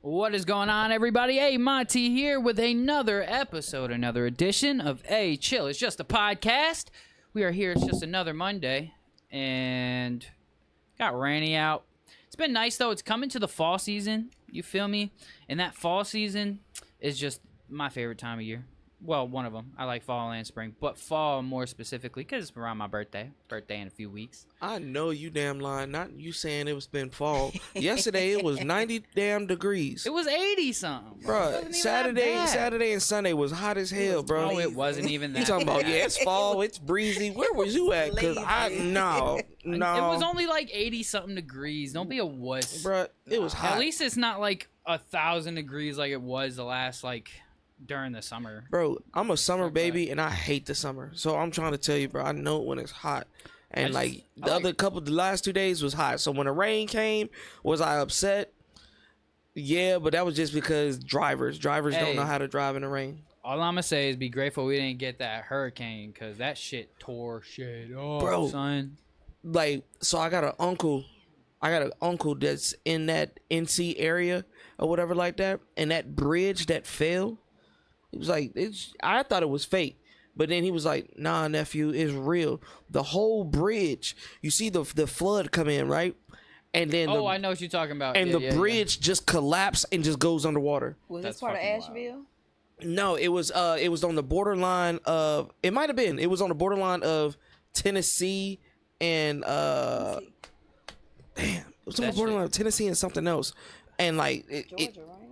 What is going on, everybody? Hey, Monty here with another episode, another edition of Hey Chill. It's just a podcast. We are here. It's just another Monday, and got rainy out. It's been nice though. It's coming to the fall season. You feel me? And that fall season is just my favorite time of year. Well, one of them. I like fall and spring, but fall more specifically because it's around my birthday. Birthday in a few weeks. I know you damn lying. Not you saying it was been fall. Yesterday it was 90 damn degrees. It was 80 something, bro. Saturday and Sunday was hot as hell, bro. No, it wasn't even that. You talking about it's fall, it's breezy. Where was you at? Cause no. It was only like 80 something degrees. Don't be a wuss, bro. It was hot. At least it's not like 1,000 degrees like it was the last during the summer. Bro, I'm a summer baby and I hate the summer. So I'm trying to tell you, bro, I know when it's hot. And the last 2 days was hot. So when the rain came, was I upset? Yeah, but that was just because drivers don't know how to drive in the rain. All I'm gonna say is be grateful we didn't get that hurricane, because that shit tore shit up, bro, son. So I got an uncle that's in that NC area or whatever like that, and that bridge that fell, he was like, I thought it was fake. But then he was like, nah, nephew, it's real. The whole bridge, you see the flood come in, right? And then I know what you're talking about. And the bridge just collapsed and just goes underwater. Was this part of Asheville? No, it was on the borderline of, it might have been. It was on the borderline of Tennessee and damn, it was on the borderline of Tennessee and something else. And Georgia, right?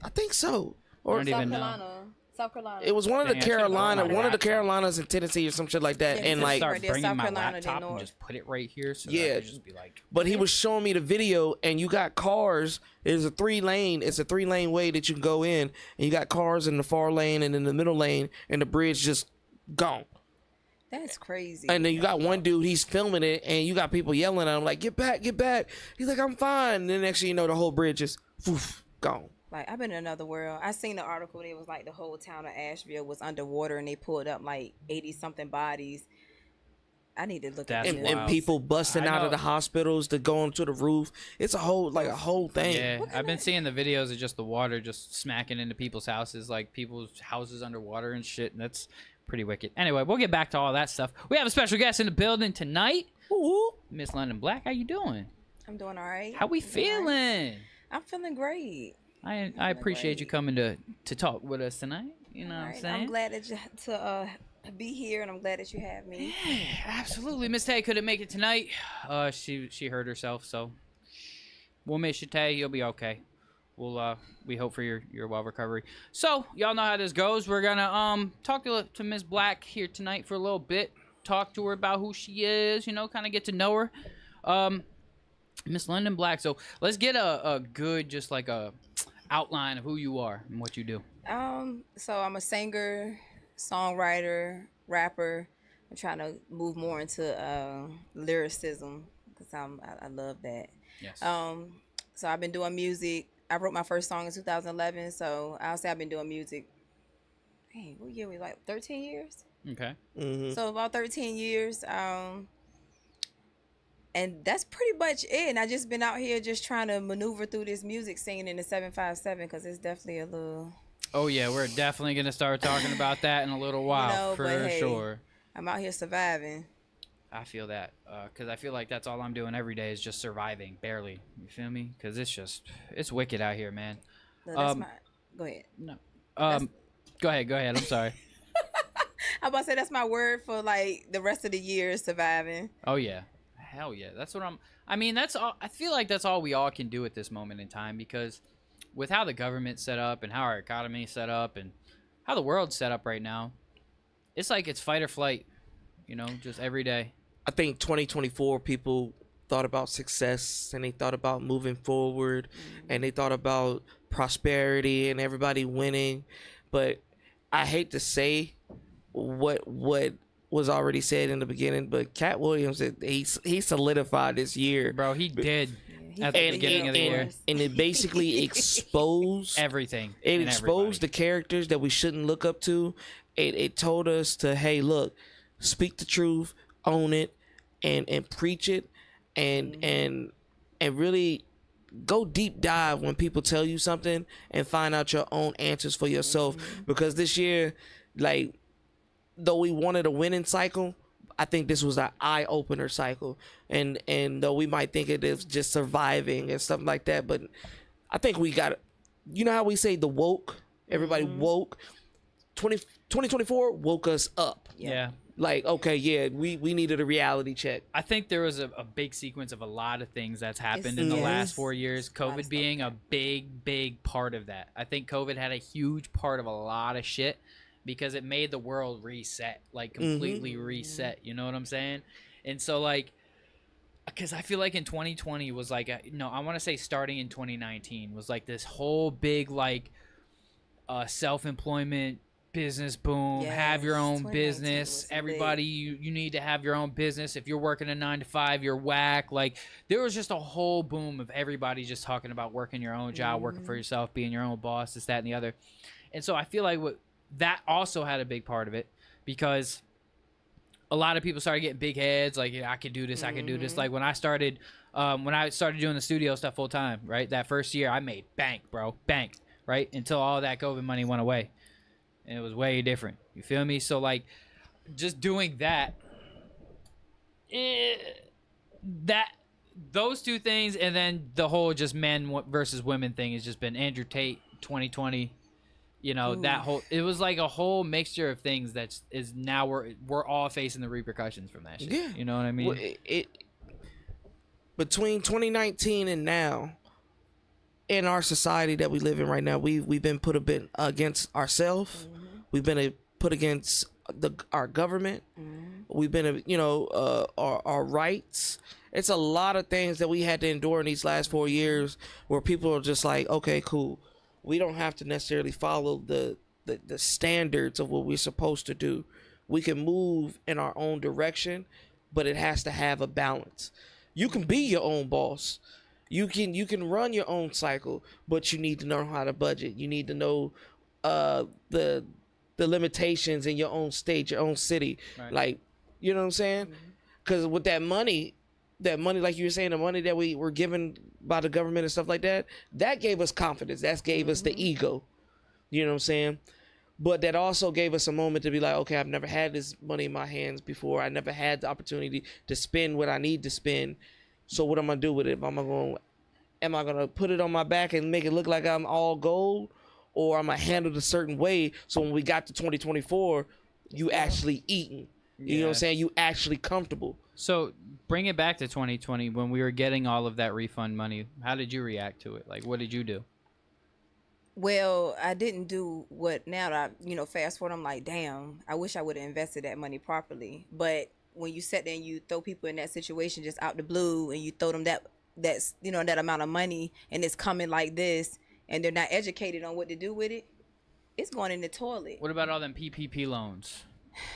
I think so. Or I don't even know. South Carolina. It was one of the Carolinas in Tennessee or some shit like that. Yeah, and start bringing my laptop and just put it right here. So that I could just be like. But he was showing me the video, and you got cars. It's a 3-lane way that you can go in, and you got cars in the far lane and in the middle lane, and the bridge just gone. That's crazy. And then you got one dude, he's filming it, and you got people yelling at him like, "Get back, get back!" He's like, "I'm fine." And then next thing you know, the whole bridge is gone. Like, I've been in another world. I seen the article and it was like the whole town of Asheville was underwater and they pulled up like 80 something bodies. I need to look at it. And people busting out of the hospitals to go onto the roof. It's a whole thing. Yeah, I've been seeing the videos of just the water just smacking into people's houses, like people's houses underwater and shit. And that's pretty wicked. Anyway, we'll get back to all that stuff. We have a special guest in the building tonight. Miss Lundyn Blaq. How you doing? I'm doing all right. How we feeling? Right. I'm feeling great. I appreciate you coming to talk with us tonight. You know what I'm saying? I'm glad that to be here, and I'm glad that you have me. Yeah, absolutely. Miss Tay couldn't make it tonight. She hurt herself, so we'll miss you, Tay. You'll be okay. We hope for your well recovery. So y'all know how this goes. We're gonna talk to Miss Blaq here tonight for a little bit. Talk to her about who she is. You know, kind of get to know her. Miss Lundyn Blaq. So let's get a good, just like a outline of who you are and what you do. So I'm a singer, songwriter, rapper. I'm trying to move more into lyricism because I love that. Yes. So I've been doing music. I wrote my first song in 2011. So I'll say I've been doing music. Hey, what year we like 13 years? Okay. Mm-hmm. So about 13 years. And that's pretty much it. And I just been out here just trying to maneuver through this music scene in the 757 because it's definitely a little. Oh yeah, we're definitely gonna start talking about that in a little while for sure. I'm out here surviving. I feel that because I feel like that's all I'm doing every day is just surviving, barely. You feel me? Because it's wicked out here, man. No, go ahead. No. Go ahead. I'm sorry. I'm about to say that's my word for like the rest of the year is surviving. Oh yeah. Hell yeah, that's what that's all. I feel like that's all we all can do at this moment in time, because with how the government's set up and how our economy is set up and how the world's set up right now, it's like it's fight or flight, you know, just every day. I think 2024 people thought about success and they thought about moving forward and they thought about prosperity and everybody winning. But I hate to say what was already said in the beginning, but Cat Williams, he solidified this year, bro. He did at the beginning of the year, and it basically exposed everything. It exposed the characters that we shouldn't look up to. It told us to, hey, look, speak the truth, own it, and preach it, and really go deep dive when people tell you something and find out your own answers for yourself. Because this year, like, though we wanted a winning cycle, I think this was an eye opener cycle. And though we might think it is just surviving and stuff like that, but I think we got, you know how we say the woke, everybody woke. 2024 woke us up. Yeah. Like, okay, yeah, we needed a reality check. I think there was a big sequence of a lot of things that's happened in the last 4 years. COVID being a big part of that. I think COVID had a huge part of a lot of shit because it made the world reset, like completely reset. You know what I'm saying? And so, like, because I feel like in 2020 was like, I want to say starting in 2019 was like this whole big, like, self-employment business boom, have your own business. Everybody, you need to have your own business. If you're working a 9 to 5, you're whack. Like, there was just a whole boom of everybody just talking about working your own job, working for yourself, being your own boss, this, that, and the other. And so I feel like that also had a big part of it because a lot of people started getting big heads. Like, I could do this, I could do this. Like, when I started doing the studio stuff full time, right? That first year, I made bank, bro, bank, right? Until all that COVID money went away. And it was way different. You feel me? So, like, just doing that, those two things, and then the whole just men versus women thing has just been Andrew Tate 2020. You know, that whole, it was like a whole mixture of things that is now we're all facing the repercussions from that shit. Yeah. You know what I mean? Well, between 2019 and now, in our society that we live in right now, we've been put a bit against ourselves. We've been put against our government. We've been, our rights. It's a lot of things that we had to endure in these last 4 years where people are just like, okay, cool. We don't have to necessarily follow the standards of what we're supposed to do. We can move in our own direction, but it has to have a balance. You can be your own boss. You can run your own cycle, but you need to know how to budget. You need to know the limitations in your own state, your own city. Right. Like, you know what I'm saying? Because with that money, like you were saying, the money that we were given by the government and stuff like that, that gave us confidence. That gave us the ego. You know what I'm saying? But that also gave us a moment to be like, okay, I've never had this money in my hands before. I never had the opportunity to spend what I need to spend. So what am I gonna do with it? Am I gonna put it on my back and make it look like I'm all gold, or am I handled a certain way so when we got to 2024, you actually eating? You know what I'm saying? You actually comfortable. So bring it back to 2020 when we were getting all of that refund money. How did you react to it? Like, what did you do? Well, I didn't do what now that I, fast forward, I'm like, damn, I wish I would have invested that money properly. But when you sit there and you throw people in that situation just out the blue and you throw them that's that amount of money and it's coming like this and they're not educated on what to do with it, it's going in the toilet. What about all them PPP loans?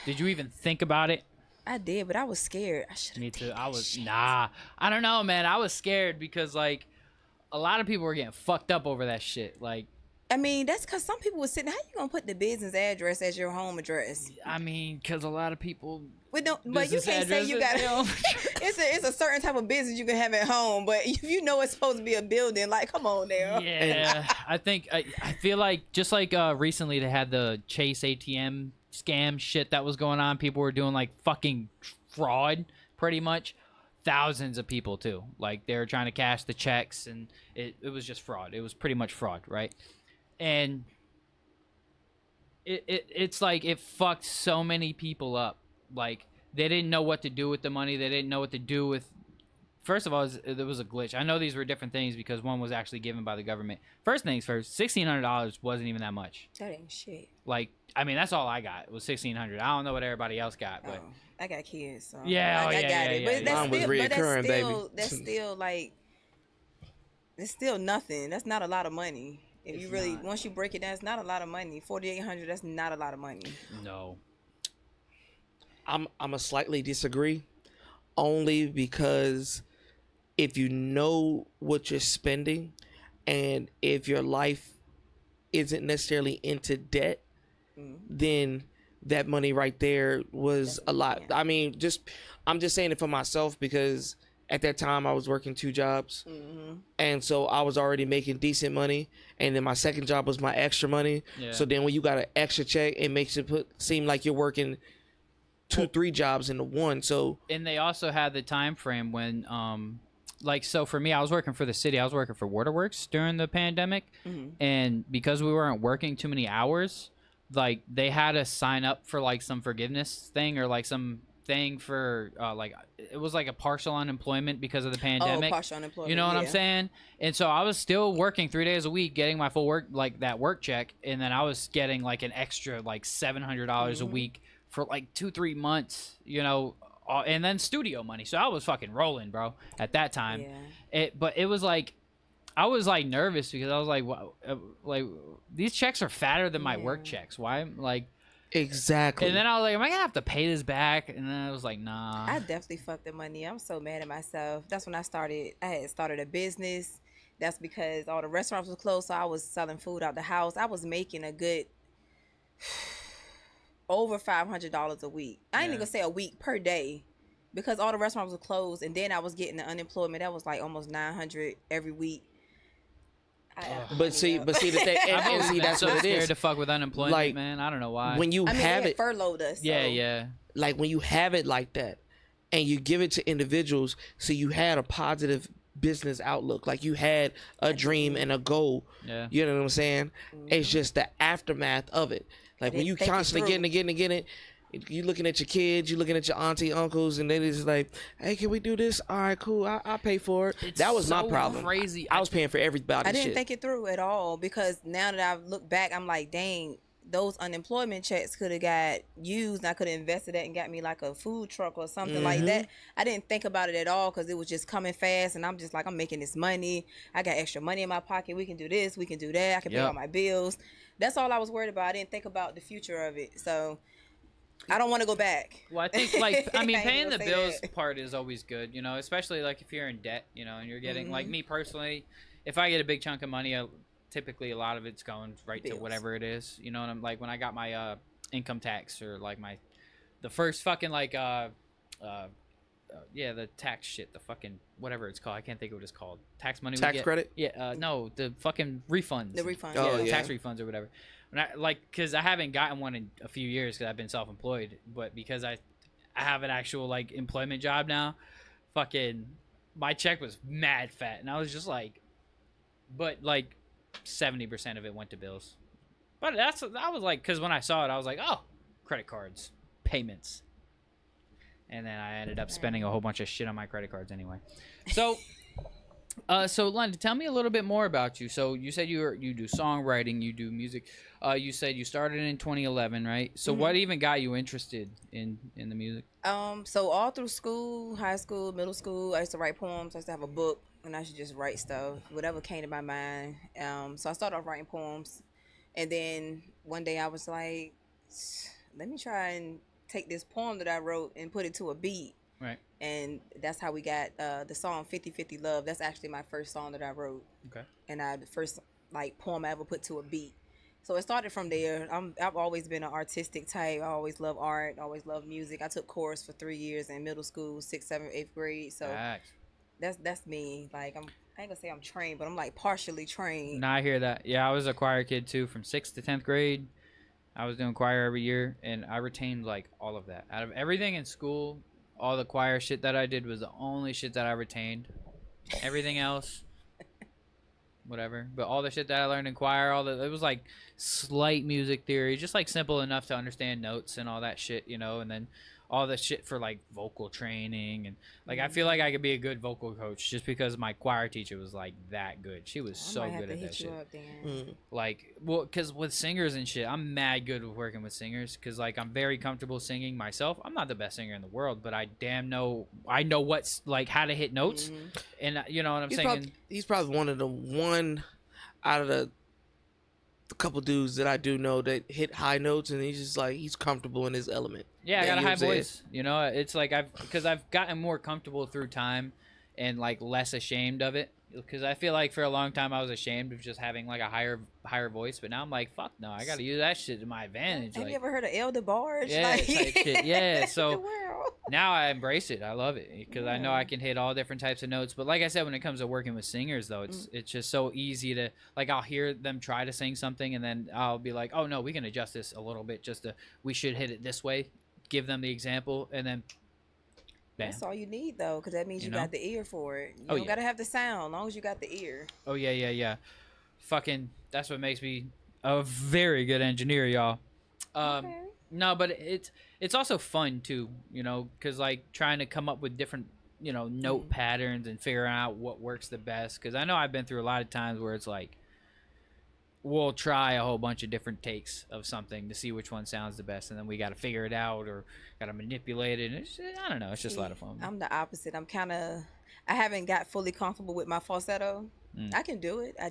Did you even think about it? I did, but I was scared. Me too. I don't know, man. I was scared because, like, a lot of people were getting fucked up over that shit. Like, I mean, that's because some people were sitting. How you gonna put the business address as your home address? I mean, because a lot of people. But you can't say you got. It's a certain type of business you can have at home, but if you know it's supposed to be a building, like, come on now. Yeah, I feel like just like recently they had the Chase ATM scam shit that was going on. People were doing like fucking fraud, pretty much. Thousands of people too. Like, they were trying to cash the checks, and it was just fraud. It was pretty much fraud, right? And it's like it fucked so many people up. Like, they didn't know what to do with the money. They didn't know what to do with. First of all, there was a glitch. I know these were different things because one was actually given by the government. First things first, $1,600 wasn't even that much. That ain't shit. Like, I mean, that's all I got. It was $1,600. I don't know what everybody else got, but I got kids, so yeah, I got it. But mine was reoccurring, baby. That's still like, it's still nothing. That's not a lot of money. If you really, once you break it down, it's not a lot of money. $4,800, that's not a lot of money. No. I'm a slightly disagree, only because if you know what you're spending, and if your life isn't necessarily into debt, then that money right there was a lot. Yeah. I mean, I'm just saying it for myself because At that time, I was working 2 jobs, and so I was already making decent money. And then my second job was my extra money. Yeah. So then when you got an extra check, it makes it seem like you're working 2-3 jobs into one. So and they also had the time frame when like, so for me, I was working for the city. I was working for Waterworks during the pandemic, and because we weren't working too many hours, like they had us sign up for like some forgiveness thing or like some thing for like it was like a partial unemployment because of the pandemic. Partial unemployment. You know what I'm saying? And so I was still working 3 days a week, getting my full work, like that work check, and then I was getting like an extra like $700 a week for like 2-3 months, you know, and then studio money. So I was fucking rolling, bro, at that time. Yeah. But it was like I was like nervous because I was like, wow, like these checks are fatter than my work checks. Why? Like. exactly. And then I was like, am I gonna have to pay this back? And then I was like, nah. I definitely fucked the money. I'm so mad at myself. That's when I had started a business. That's because all the restaurants were closed, so I was selling food out the house. I was making a good over $500 a week. I ain't even gonna say a week, per day, because all the restaurants were closed, and then I was getting the unemployment. That was like almost $900 every week. But see the thing, and see that's so what it scared is. to fuck with unemployment, Like, man. I don't know why. When you have they it, furloughed us. yeah. like when you have it like that, and you give it to individuals, so you had a positive business outlook, like you had a dream and a goal. Yeah. You know what I'm saying? It's just the aftermath of it. Like when you constantly getting it, you looking at your kids, you looking at your auntie, uncles, and they just like, hey, can we do this? All right, cool. I'll pay for it. It's that was so my problem. crazy. I was paying for everybody's I didn't shit. think it through at all, because now that I look back, I'm like, dang, those unemployment checks could have got used, and I could have invested that and got me like a food truck or something like that. I didn't think about it at all because it was just coming fast, and I'm just like, I'm making this money. I got extra money in my pocket. We can do this. We can do that. I can pay all my bills. That's all I was worried about. I didn't think about the future of it. So I don't want to go back. Well, I think, like, I mean, I ain't paying the gonna say bills that. part is always good, you know, especially like if you're in debt, you know, and you're getting, like me personally, if I get a big chunk of money, typically a lot of it's going right to whatever it is, you know. And I'm like, when I got my income tax, or like the first fucking like the tax shit, the fucking whatever it's called, I can't think of what it's called, tax money, Tax credit? Yeah, no, the fucking refunds, The refunds. Oh, yeah. tax refunds or whatever. When because I haven't gotten one in a few years because I've been self-employed, but because I have an actual like employment job now, fucking my check was mad fat, and I was just like, but like 70% of it went to bills. But I was like, because when I saw it, I was like, oh, credit cards, payments. And then I ended up spending a whole bunch of shit on my credit cards anyway. So, so Lundyn, tell me a little bit more about you. So you said you do songwriting, you do music. You said you started in 2011, right? So what even got you interested in the music? So all through school, high school, middle school, I used to write poems. I used to have a book, and I should just write stuff, whatever came to my mind. So I started off writing poems, and then one day I was like, let me try and take this poem that I wrote and put it to a beat. Right. And that's how we got the song 50/50 Love. That's actually my first song that I wrote. Okay. And the first like poem I ever put to a beat. So it started from there. I've always been an artistic type. I always love art, always love music. I took chorus for 3 years in middle school, 6th, 7th, 8th grade. So that's me. Like I ain't gonna say I'm trained, but I'm like partially trained. No, I hear that. Yeah, I was a choir kid too, from 6th to 10th grade. I was doing choir every year, and I retained like all of that. Out of everything in school, all the choir shit that I did was the only shit that I retained. Everything else, whatever. But all the shit that I learned in choir, it was like slight music theory, just like simple enough to understand notes and all that shit, you know. And then all the shit for like vocal training, and like I feel like I could be a good vocal coach just because my choir teacher was like that good. She was so good at that shit. Like, well, because with singers and shit, I'm mad good with working with singers, because like I'm very comfortable singing myself. I'm not the best singer in the world, but I know what's like how to hit notes, and you know what I'm saying. He's probably one out of the couple dudes that I do know that hit high notes, and he's comfortable in his element. Yeah, I got a high voice. You know, it's like I've gotten more comfortable through time, and like less ashamed of it. because I feel like for a long time I was ashamed of just having like a higher voice, but now I'm like, fuck no, I gotta use that shit to my advantage. Have like, you ever heard of Elder Barge? yeah, Like, type shit. Yeah, the so world. now I embrace it. I love it because I know Yeah. I can hit all different types of notes. But like I said, when it comes to working with singers, though, it's just so easy to like I'll hear them try to sing something, and then I'll be like, oh no, we can adjust this a little bit. We should hit it this way. Give them the example, and then bam. That's all you need though, because that means you know? got the ear for it. You Oh, don't yeah. gotta have the sound, as long as you got the ear. Oh yeah. Fucking, that's what makes me a very good engineer, y'all. Okay. No, but it's also fun too, you know, because like trying to come up with different, you know, note patterns and figuring out what works the best. Because I know I've been through a lot of times where it's like we'll try a whole bunch of different takes of something to see which one sounds the best, and then we got to figure it out or got to manipulate it. And I don't know, it's just a lot of fun. I'm the opposite. I haven't got fully comfortable with my falsetto. I can do it. I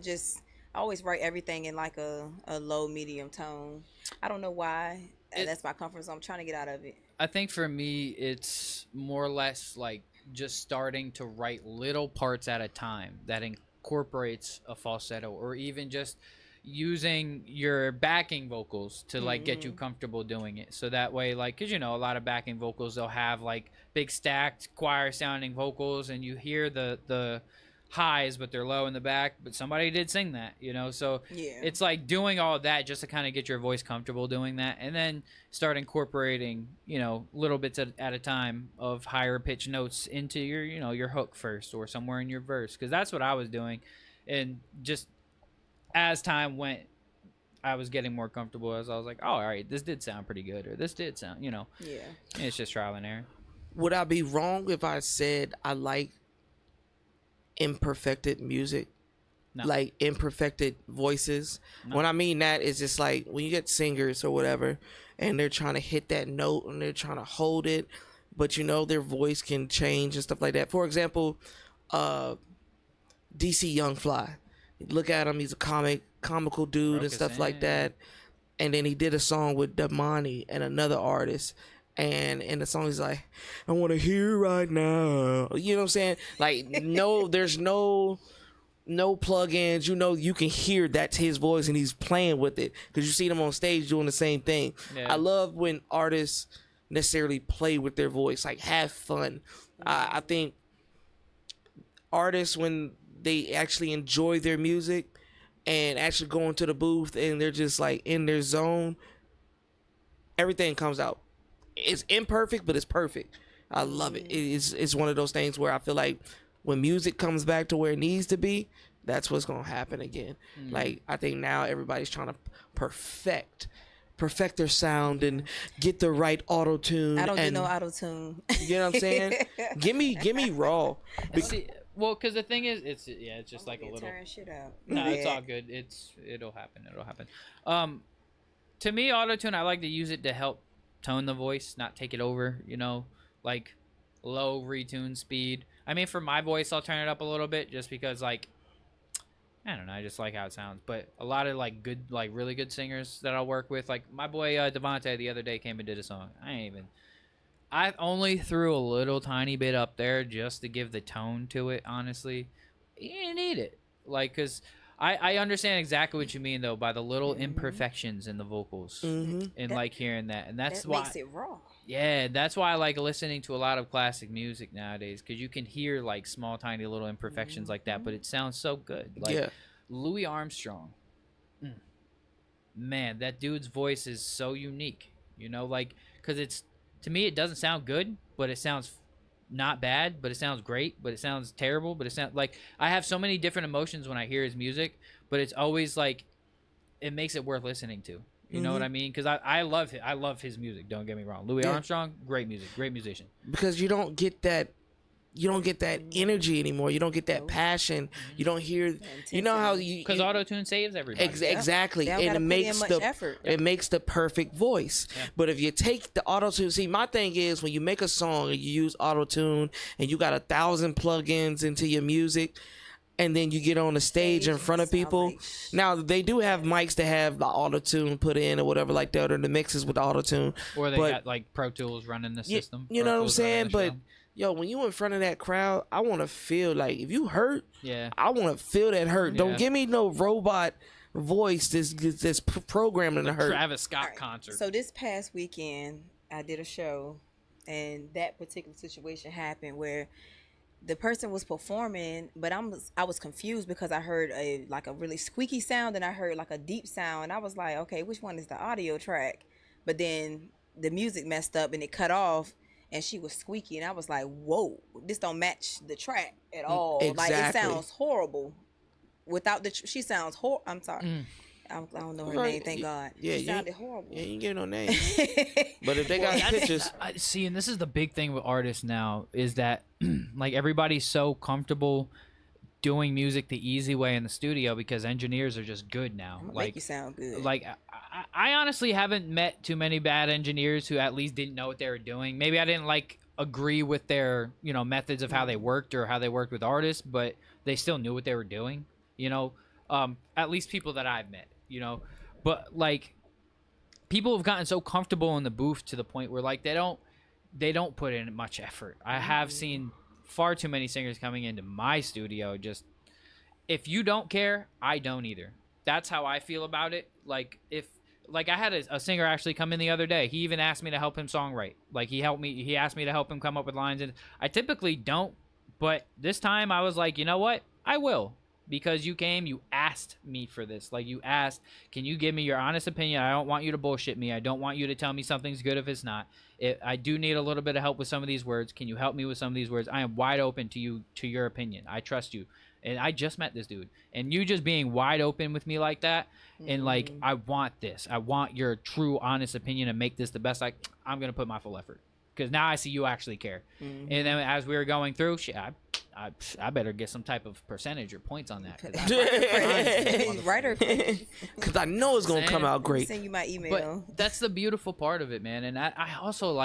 always write everything in like a low medium tone. I don't know why. That's my comfort zone. I'm trying to get out of it. I think for me, it's more or less like just starting to write little parts at a time that incorporates a falsetto, or even just using your backing vocals to like get you comfortable doing it. So that way, like, because you know a lot of backing vocals, they'll have like big stacked choir sounding vocals, and you hear the highs but they're low in the back, but somebody did sing that, you know. So Yeah. it's like doing all that just to kind of get your voice comfortable doing that, and then start incorporating, you know, little bits at a time of higher pitch notes into your, you know, your hook first or somewhere in your verse, because that's what I was doing. And just as time went, I was getting more comfortable as I was like, oh, all right, this did sound pretty good, or this did sound, you know. Yeah. It's just trial and error. Would I be wrong if I said I like imperfected music? No. Like imperfected voices? No. When I mean that, it's just like when you get singers or whatever, and they're trying to hit that note and they're trying to hold it, but you know their voice can change and stuff like that. For example, DC Young Fly. Look at him, he's a comical dude Broke and his stuff like hand. that. And then he did a song with Damani and another artist. And in the song he's like, I want to hear right now. You know what I'm saying? Like, no, there's no plugins. You know, you can hear that's his voice and he's playing with it because you see them on stage doing the same thing. Yeah. I love when artists necessarily play with their voice, like have fun. I think artists, when they actually enjoy their music and actually go into the booth and they're just like in their zone, everything comes out. It's imperfect, but it's perfect. I love it. It's one of those things where I feel like when music comes back to where it needs to be, that's what's gonna happen again. Like, I think now everybody's trying to perfect their sound and get the right auto tune. I don't do no auto tune. You know what I'm saying? give me raw. See, well, because the thing is, it's just like a little. Turn shit out. No, it's all good. It'll happen. To me, autotune, I like to use it to help tone the voice, not take it over. You know, like low retune speed. I mean, for my voice, I'll turn it up a little bit just because, like, I don't know, I just like how it sounds. But a lot of like good, like really good singers that I'll work with, like my boy Devontae the other day came and did a song. I only threw a little tiny bit up there just to give the tone to it. Honestly, you didn't need it, like, cause I understand exactly what you mean though by the little imperfections in the vocals and like hearing that, and that's That why makes it raw. yeah, that's why I like listening to a lot of classic music nowadays, because you can hear like small, tiny little imperfections like that, but it sounds so good. Like Yeah. Louis Armstrong, man, that dude's voice is so unique. You know, like, because it's, to me, it doesn't sound good, but it sounds not bad, but it sounds great, but it sounds terrible, but it sounds like I have so many different emotions when I hear his music, but it's always like it makes it worth listening to. You know what I mean? Because I love it. I love his music. Don't get me wrong. Louis Armstrong, great music, great musician. Because you don't get that energy anymore. You don't get that passion. You don't hear. You know how you Because autotune saves everybody. Exactly, They don't and gotta it put makes in much the effort. it makes the perfect voice. Yeah. But if you take the auto tune, see, my thing is when you make a song and you use auto tune and you got 1,000 plugins into your music, and then you get on the stage in front of people. Now they do have mics that have the auto tune put in or whatever like that, or the mixes with auto tune. Or they but- got like Pro Tools running the system. You Pro know what I'm Tools running saying? the But show. yo, when you in front of that crowd, I want to feel like if you hurt, Yeah. I want to feel that hurt. Yeah. Don't give me no robot voice this programming to hurt. Travis Scott All right. concert. So this past weekend, I did a show, and that particular situation happened where the person was performing, but I was confused because I heard a really squeaky sound and I heard like a deep sound, and I was like, okay, which one is the audio track? But then the music messed up and it cut off, and she was squeaky, and I was like, whoa, this don't match the track at all. Like, it Exactly. sounds horrible without the. She sounds I'm sorry. I don't know her name. Thank God. Yeah, she sounded horrible. Yeah, you ain't get no name. But if they got pictures, See, and this is the big thing with artists now is that like everybody's so comfortable doing music the easy way in the studio because engineers are just good now. I'm gonna Like make you sound good. Like I honestly haven't met too many bad engineers who at least didn't know what they were doing. Maybe I didn't agree with their methods of how they worked or how they worked with artists, but they still knew what they were doing. At least people that I've met. But like people have gotten so comfortable in the booth to the point where like they don't put in much effort. I have seen far too many singers coming into my studio. Just if you don't care, I don't either. That's how I feel about it. Like if I had a singer actually come in the other day. He even asked me to help him songwrite. Like he asked me to help him come up with lines, and I typically don't, but this time I was like, you know what? I will. Because you asked me for this. Like you asked, can you give me your honest opinion? I don't want you to bullshit me. I don't want you to tell me something's good if it's not. I do need a little bit of help with some of these words. Can you help me with some of these words? I am wide open to your opinion. I trust you. And I just met this dude. And you just being wide open with me like that, and like, I want this. I want your true, honest opinion and make this the best. I'm going to put my full effort. Because now I see you actually care. And then as we were going through, I better get some type of percentage or points on that. Because I know it's gonna come out great. Send you my email. But that's the beautiful part of it, man. And I also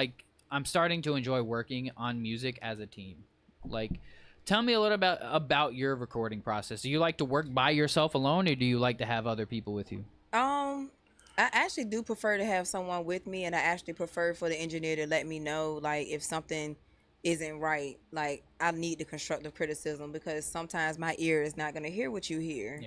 I'm starting to enjoy working on music as a team. Like, tell me a little about your recording process. Do you like to work by yourself alone, or do you like to have other people with you? I actually do prefer to have someone with me, and I actually prefer for the engineer to let me know, like, if something isn't right. Like, I need the constructive criticism because sometimes my ear is not going to hear what you hear,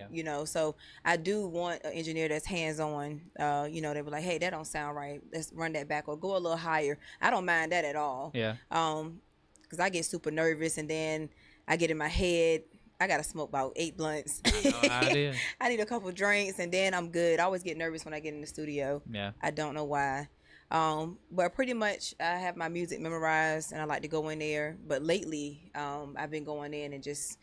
So I do want an engineer that's hands-on. They be like, hey, that don't sound right. Let's run that back or go a little higher. I don't mind that at all. Yeah. Because I get super nervous, and then I get in my head. I gotta smoke about 8 blunts. I need a couple drinks, and then I'm good. I always get nervous when I get in the studio. Yeah. I don't know why. But pretty much I have my music memorized, and I like to go in there. But lately, I've been going in and just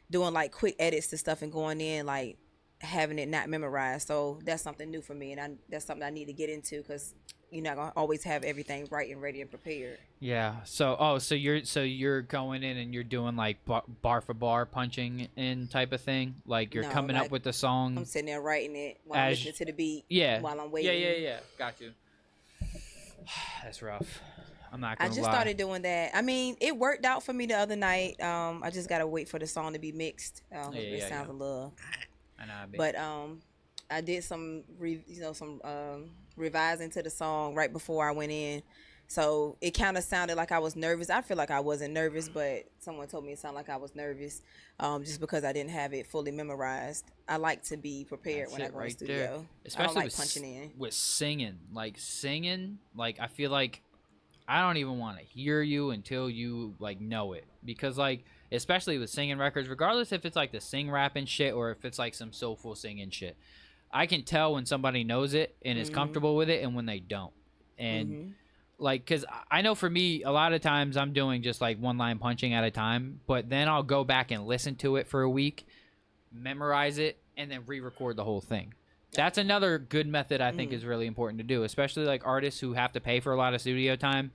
doing like quick edits to stuff and going in like having it not memorized. So that's something new for me, and that's something I need to get into because you're not gonna always have everything right and ready and prepared. Yeah. So you're going in and you're doing like bar for bar punching in type of thing. Like you're coming up with the song. I'm sitting there writing it while I'm listening to the beat. Yeah. While I'm waiting. Yeah. Got you. That's rough. I'm not gonna lie. I just started doing that. I mean, it worked out for me the other night. I just gotta wait for the song to be mixed. It sounds a little. I know. But I did some revising to the song right before I went in, so it kind of sounded like I was nervous. I feel like I wasn't nervous, but someone told me it sounded like I was nervous, just because I didn't have it fully memorized. I like to be prepared when I go to the studio. There. Especially I don't like punching in. With singing, like I feel like I don't even want to hear you until you like know it, because like especially with singing records, regardless if it's like the sing rapping shit or if it's like some soulful singing shit, I can tell when somebody knows it and is comfortable with it and when they don't. And like, cause I know for me, a lot of times I'm doing just like one line punching at a time, but then I'll go back and listen to it for a week, memorize it, and then re-record the whole thing. That's another good method I think is really important to do, especially like artists who have to pay for a lot of studio time.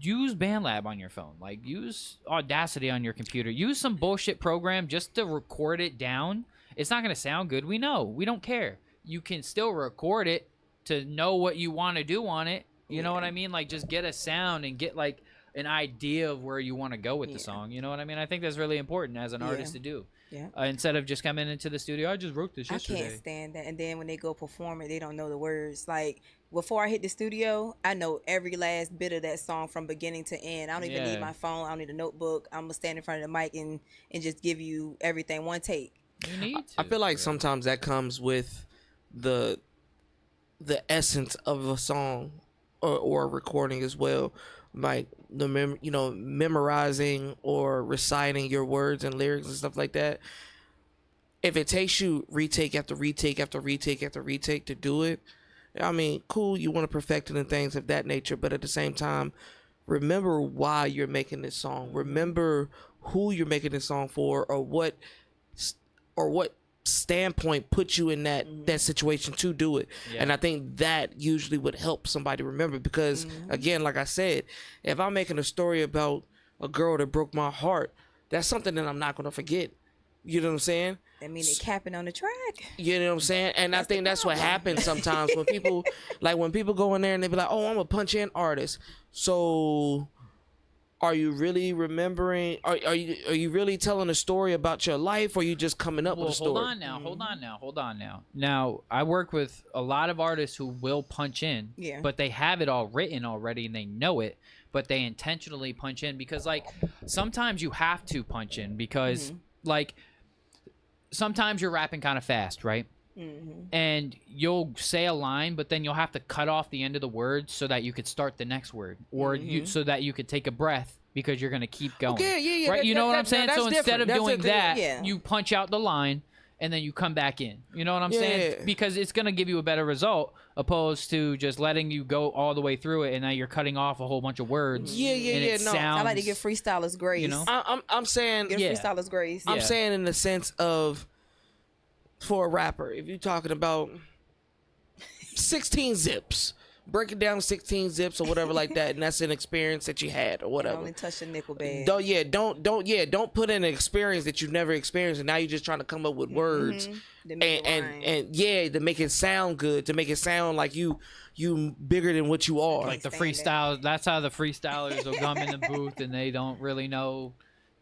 Use BandLab on your phone. Like, use Audacity on your computer. Use some bullshit program just to record it down. It's not going to sound good. We know. We don't care. You can still record it to know what you want to do on it. You know what I mean? Like, just get a sound and get, like, an idea of where you want to go with the song. You know what I mean? I think that's really important as an artist to do. Yeah. Instead of just coming into the studio, I just wrote this I yesterday. can't stand that. And then when they go perform it, they don't know the words. Like before I hit the studio, I know every last bit of that song from beginning to end. I don't even need my phone. I don't need a notebook. I'm gonna stand in front of the mic and just give you everything one take. You need to. I feel like sometimes that comes with the essence of a song or a recording as well, like memorizing or reciting your words and lyrics and stuff like that. If it takes you retake after retake after retake after retake to do it, I mean, cool, you want to perfect it and things of that nature, but at the same time, remember why you're making this song. Remember who you're making this song for, or what standpoint put you in that situation to do it. And I think that usually would help somebody remember, because again, like I said, if I'm making a story about a girl that broke my heart, that's something that I'm not going to forget. You know what I'm saying? That mean they capping on the track. You know what I'm saying? And I think that's what happens sometimes when people when people go in there and they be like, oh, I'm a punch in artist. So are you really remembering? Are you really telling a story about your life, or are you just coming up with a story? Hold on now. Now, I work with a lot of artists who will punch in, but they have it all written already and they know it, but they intentionally punch in because, like, sometimes you have to punch in because, like, sometimes you're rapping kind of fast, right? And you'll say a line, but then you'll have to cut off the end of the word so that you could start the next word, or so that you could take a breath because you're gonna keep going. Okay, yeah. Right? You know what I'm saying? So instead of doing that, Yeah. you punch out the line and then you come back in. You know what I'm saying? Because it's gonna give you a better result opposed to just letting you go all the way through it and now you're cutting off a whole bunch of words. Yeah. No, I like to give freestylers grace. You know? I'm saying Give freestylers grace. I'm saying in the sense of, for a rapper, if you're talking about 16 zips, break it down 16 zips or whatever like that, and that's an experience that you had or whatever. Only touch the nickel bag. Don't put in an experience that you've never experienced, and now you're just trying to come up with words to make it sound good, to make it sound like you bigger than what you are. Like the freestyle, that's how the freestylers will come in the booth and they don't really know.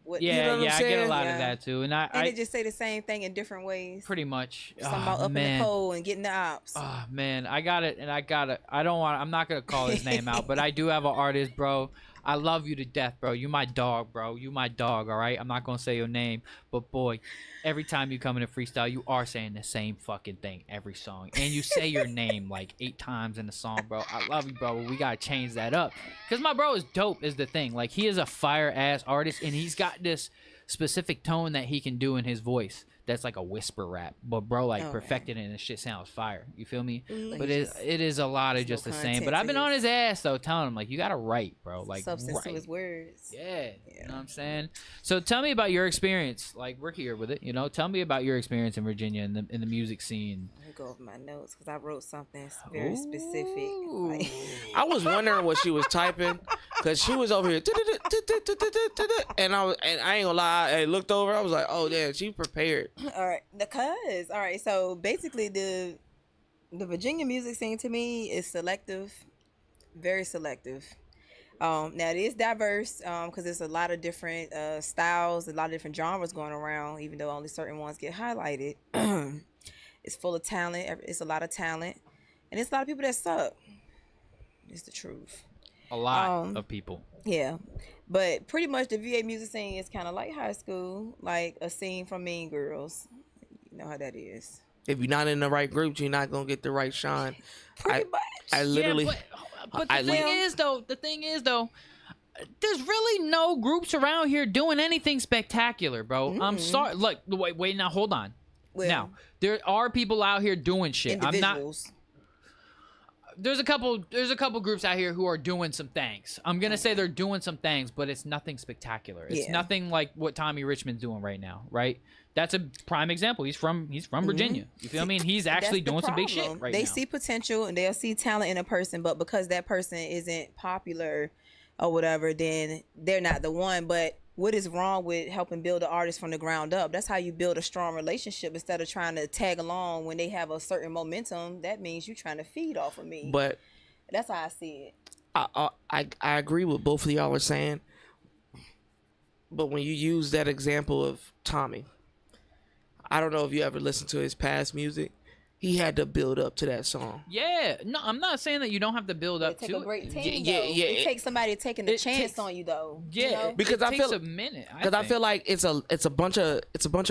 I get a lot of that too, and they just say the same thing in different ways. Pretty much. Something about up in the pole and getting the ops. Oh man, I got it, and I got it. I'm not gonna call his name out, but I do have an artist, bro. I love you to death, bro. You my dog, bro. You my dog, all right? I'm not gonna say your name, but boy, every time you come in a freestyle, you are saying the same fucking thing every song, and you say your name like 8 times in the song, bro. I love you, bro. But we gotta change that up, cause my bro is dope. Is the thing. Like, he is a fire ass artist, and he's got this specific tone that he can do in his voice. That's like a whisper rap, but bro, like perfected it, and the shit sounds fire. You feel me? But it is a lot of just the same. But I've been on his ass though, telling him like, you gotta write, bro. Like, substance to his words. Yeah, you know what I'm saying. So tell me about your experience. Like, we're here with it, you know. Tell me about your experience in Virginia in the music scene. Let me go over my notes because I wrote something very specific. Like, I was wondering what she was typing, because she was over here, and I ain't gonna lie, I looked over, I was like, oh damn, she prepared. All right, so basically the Virginia music scene to me is selective, very selective. Now it is diverse because there's a lot of different styles, a lot of different genres going around, even though only certain ones get highlighted. It's full of talent. It's a lot of talent, and it's a lot of people that suck. It's the truth. A lot of people. Yeah, but pretty much the VA music scene is kind of like high school, like a scene from Mean Girls. You know how that is. If you're not in the right group, you're not gonna get the right shine. Pretty much. I literally. Yeah, but the thing is though, there's really no groups around here doing anything spectacular, bro. I'm sorry. Look, wait. Now hold on. Well, now there are people out here doing shit. I'm not. There's a couple groups out here who are doing some things. I'm gonna say they're doing some things, but it's nothing spectacular. It's nothing like what Tommy Richmond's doing right now, right? That's a prime example. He's from Virginia. You feel me? And he's actually doing some big shit right now. They see potential and they'll see talent in a person, but because that person isn't popular or whatever, then they're not the one. But what is wrong with helping build an artist from the ground up? That's how you build a strong relationship instead of trying to tag along when they have a certain momentum. That means you're trying to feed off of me. But that's how I see it. I agree with both of y'all are saying. But when you use that example of Tommy, I don't know if you ever listened to his past music. He had to build up to that song. Yeah, no, I'm not saying that you don't have to build up It take to a great it. team, Yeah, though. yeah, It takes somebody taking a it chance takes- on you, though. Yeah, you know? Because it I takes feel- a minute. Because I feel like it's a bunch of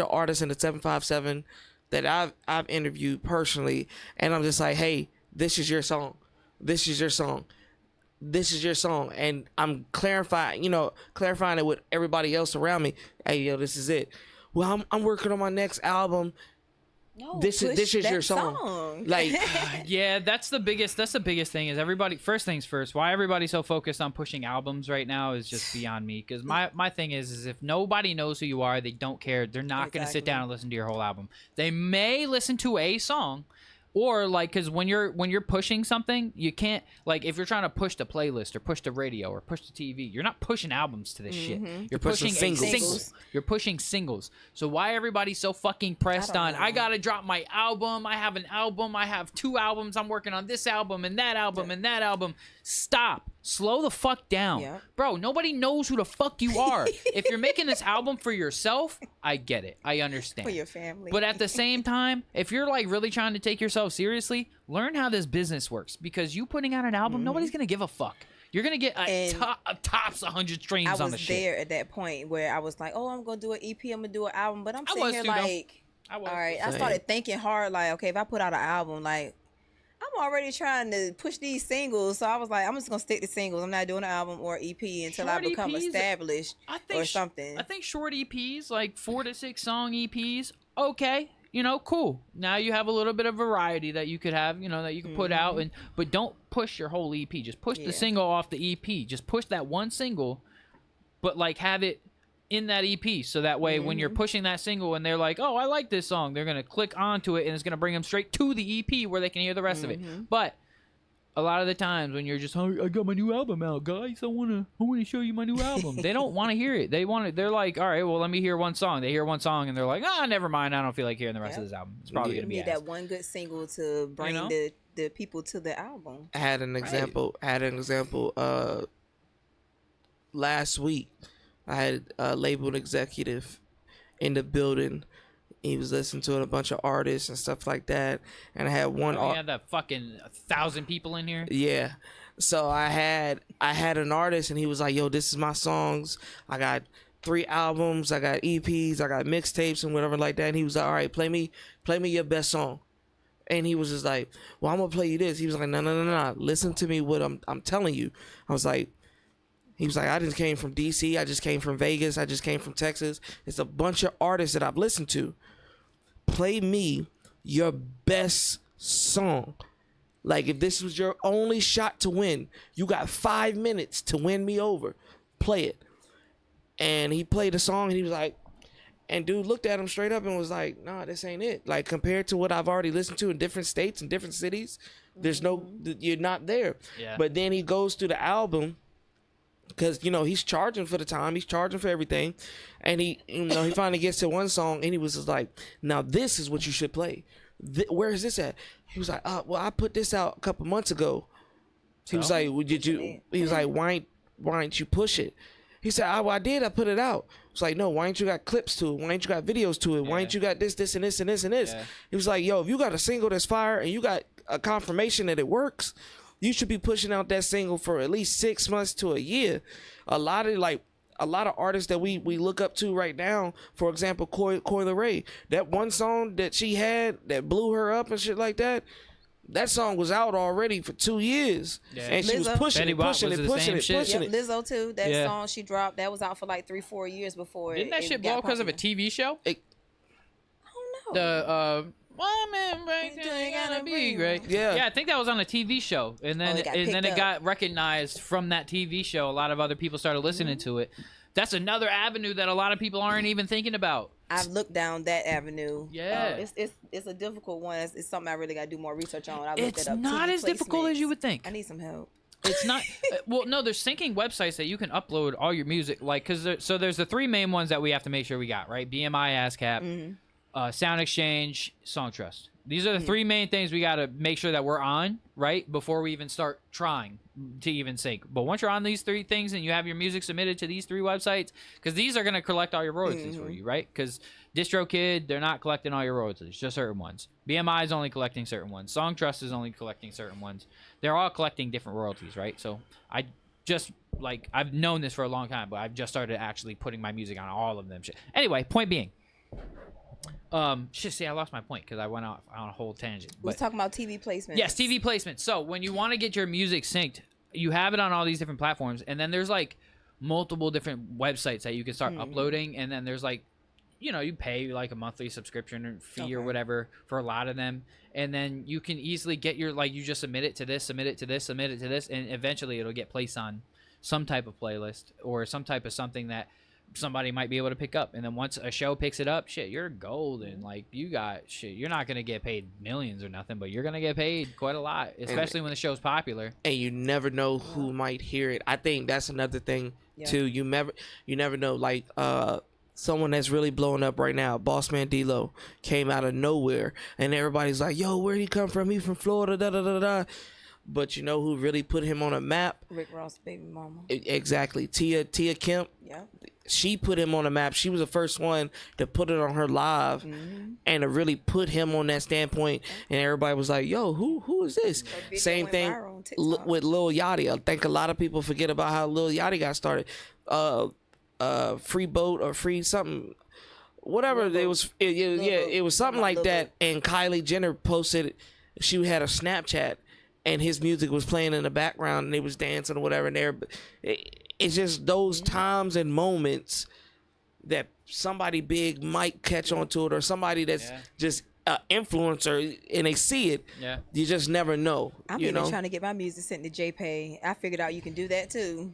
artists in the 757 that I've interviewed personally, and I'm just like, hey, this is your song, this is your song, this is your song, and I'm clarifying it with everybody else around me. Hey, yo, this is it. Well, I'm working on my next album. No, This is push your that song. Like, yeah, that's the biggest thing is everybody. First things first, why everybody's so focused on pushing albums right now is just beyond me. Because my thing is if nobody knows who you are, they don't care. They're not gonna sit down and listen to your whole album. They may listen to a song. Or like, because when you're pushing something, you can't, like, if you're trying to push the playlist or push the radio or push the TV, you're not pushing albums to this shit. You're pushing singles. singles. You're pushing singles. So why everybody's so fucking pressed on? I gotta drop my album. I have an album. I have 2 albums. I'm working on this album and that album and that album. Stop. Slow the fuck down. Yeah. Bro, nobody knows who the fuck you are. If you're making this album for yourself, I get it. I understand. For your family. But at the same time, if you're like really trying to take yourself seriously, learn how this business works. Because you putting out an album, nobody's gonna give a fuck. You're gonna get a tops 100 streams I on the was shit. there at that point where I was like, oh, I'm gonna do an EP, I'm gonna do an album, but I'm I sitting was here too, though. like, I was. all right. I Same. started thinking hard, like, okay, if I put out an album, like, I'm already trying to push these singles, so I was like, I'm just gonna stick to singles. I'm not doing an album or EP until I Short become EPs, established or something. I think short EPs, like 4 to 6 song EPs, okay, cool. Now you have a little bit of variety that you could have, that you can put out, but don't push your whole EP. Just push the single off the EP. Just push that one single, but like have it in that EP, so that way when you're pushing that single and they're like, oh, I like this song, they're gonna click onto it and it's gonna bring them straight to the EP where they can hear the rest of it. But a lot of the times when you're just, oh, I got my new album out, guys, I wanna show you my new album. They don't want to hear it. They're like, all right, well, let me hear one song. They hear one song and they're like, never mind, I don't feel like hearing the rest of this album. It's probably gonna be You need that one good single to bring the people to the album. I had an example. Last week. I had a label executive in the building. He was listening to a bunch of artists and stuff like that. And I had one. You had that fucking 1,000 people in here. Yeah. So I had an artist, and he was like, "Yo, this is my songs. I got 3 albums. I got EPs. I got mixtapes and whatever like that." And he was like, "All right, play me your best song." And he was just like, "Well, I'm gonna play you this." He was like, "No. Listen to me. What I'm telling you." I was like. He was like, I just came from DC. I just came from Vegas. I just came from Texas. It's a bunch of artists that I've listened to. Play me your best song. Like, if this was your only shot to win, you got 5 minutes to win me over. Play it. And he played the song, and he was like, and dude looked at him straight up and was like, nah, this ain't it. Like, compared to what I've already listened to in different states and different cities, there's you're not there. Yeah. But then he goes through the album. Because, he's charging for the time. He's charging for everything. And he finally gets to one song, and he was just like, now this is what you should play. Where is this at? He was like, well, I put this out a couple months ago. He was like, he was like, why ain't you push it? He said, I did. I put it out. It's like, no, why ain't you got clips to it? Why ain't you got videos to it? Why ain't you got this, and this, and this, and this? Yeah. He was like, yo, if you got a single that's fire and you got a confirmation that it works, you should be pushing out that single for at least 6 months to a year. A lot of artists that we look up to right now, for example, Coi Leray, that one song that she had that blew her up and shit like that, that song was out already for 2 years. Yeah. And she was pushing it. Lizzo too, that song she dropped, that was out for like 3-4 years before. Didn't that shit blow because of a TV show? I don't know. Woman break they gotta be great. Yeah, I think that was on a TV show, and then it got recognized from that TV show. A lot of other people started listening to it. That's another avenue that a lot of people aren't even thinking about. I've looked down that avenue. Yeah, it's a difficult one. It's something I really got to do more research on. It's not as difficult as you would think. I need some help. It's not. Well, no, there's syncing websites that you can upload all your music, like, there's the 3 main ones that we have to make sure we got right. BMI, ASCAP. Sound Exchange, Song Trust. These are the three main things we got to make sure that we're on, right, before we even start trying to even sync. But once you're on these three things and you have your music submitted to these three websites, because these are going to collect all your royalties for you, right? Because DistroKid, they're not collecting all your royalties, just certain ones. BMI is only collecting certain ones. Song Trust is only collecting certain ones. They're all collecting different royalties, right? So I just, like, I've known this for a long time, but I've just started actually putting my music on all of them. Anyway, point being. See, I lost my point because I went off on a whole tangent. We're talking about TV placement. Yes, TV placement. So when you want to get your music synced, you have it on all these different platforms, and then there's like multiple different websites that you can start uploading, and then there's like, you know, you pay like a monthly subscription or fee or whatever for a lot of them, and then you can easily get your, like, you just submit it to this, submit it to this, submit it to this, and eventually it'll get placed on some type of playlist or some type of something that somebody might be able to pick up. And then once a show picks it up, shit, you're golden. Like, you got shit, you're not gonna get paid millions or nothing, but you're gonna get paid quite a lot, especially when the show's popular. And you never know who might hear it. I think that's another thing too. You never know. Like someone that's really blowing up right now, Bossman D-Lo, came out of nowhere, and everybody's like, "Yo, where'd he come from? He from Florida." Da da da da. But you know who really put him on a map? Rick Ross' baby mama. Exactly. Tia Kemp. Yeah. She put him on a map. She was the first one to put it on her live and to really put him on that standpoint. And everybody was like, yo, who is this? Same thing with Lil Yachty. I think a lot of people forget about how Lil Yachty got started. Free boat or free something. Whatever. It was something like that. And Kylie Jenner posted, she had a Snapchat, and his music was playing in the background, and they was dancing or whatever. And it's just those times and moments that somebody big might catch on to it, or somebody that's just an influencer and they see it. Yeah. You just never know. I'm even trying to get my music sent to JPay. I figured out you can do that too.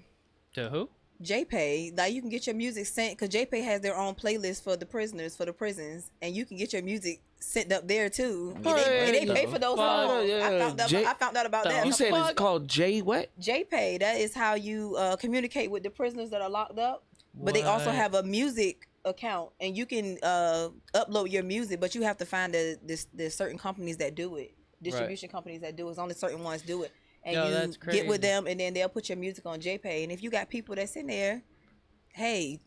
To who? JPay. Like, you can get your music sent, because JPay has their own playlist for the prisoners, for the prisons, and you can get your music sent up there too. And they pay for those songs. I found out about that. You said it's called JPay. That is how you communicate with the prisoners that are locked up. But they also have a music account, and you can upload your music, but you have to find the certain companies that do it. Distribution companies that do it. It's only certain ones do it. And you get with them, and then they'll put your music on JPay. And if you got people that's in there, hey,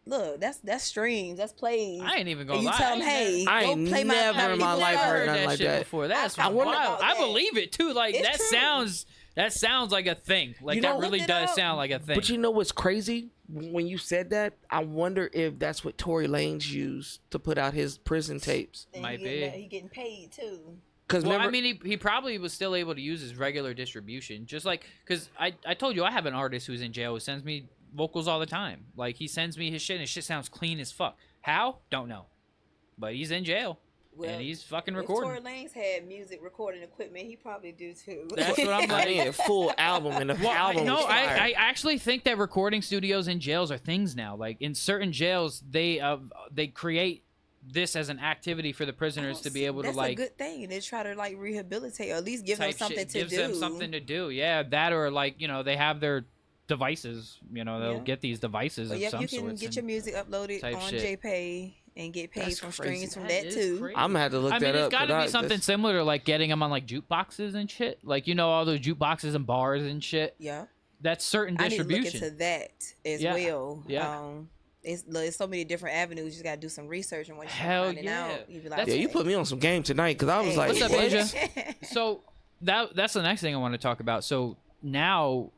look, that's streams, that's plays. I ain't even gonna lie. You tell them, hey, I ain't never in my life heard nothing like that before. That's wild. I believe it too. Like, that sounds like a thing. Like, that really does sound like a thing. But you know what's crazy? When you said that, I wonder if that's what Tory Lanez used to put out his prison tapes. Might be. He getting paid too. Well, I mean, he probably was still able to use his regular distribution. Just like, because I told you I have an artist who's in jail who sends me vocals all the time. Like, he sends me his shit, and his shit sounds clean as fuck. How? Don't know. But he's in jail. Well, and he's fucking recording. If Tory Lanez had music recording equipment, he probably do too. That's what I'm like. A full album, and the album was fire. I actually think that recording studios in jails are things now. Like, in certain jails, they create this as an activity for the prisoners to be able to, like, that's a good thing. They try to, like, rehabilitate, or at least give them something to do. Gives them something to do. Yeah, that, or, like, you know, they have their devices. You know, they'll get these devices of some sort. You can get your music uploaded on JPay and get paid from streams from that too. Crazy. I'm gonna have to look that up. It's got to be something similar to, like, getting them on, like, jukeboxes and shit. Like, you know, all those jukeboxes and bars and shit. Yeah. That's certain distribution. I need to look into that as well. Yeah. It's so many different avenues. You just gotta do some research and what you're finding out. You be like, you put me on some game tonight, because I was like, what's up, Asia? So that's the next thing I want to talk about. So now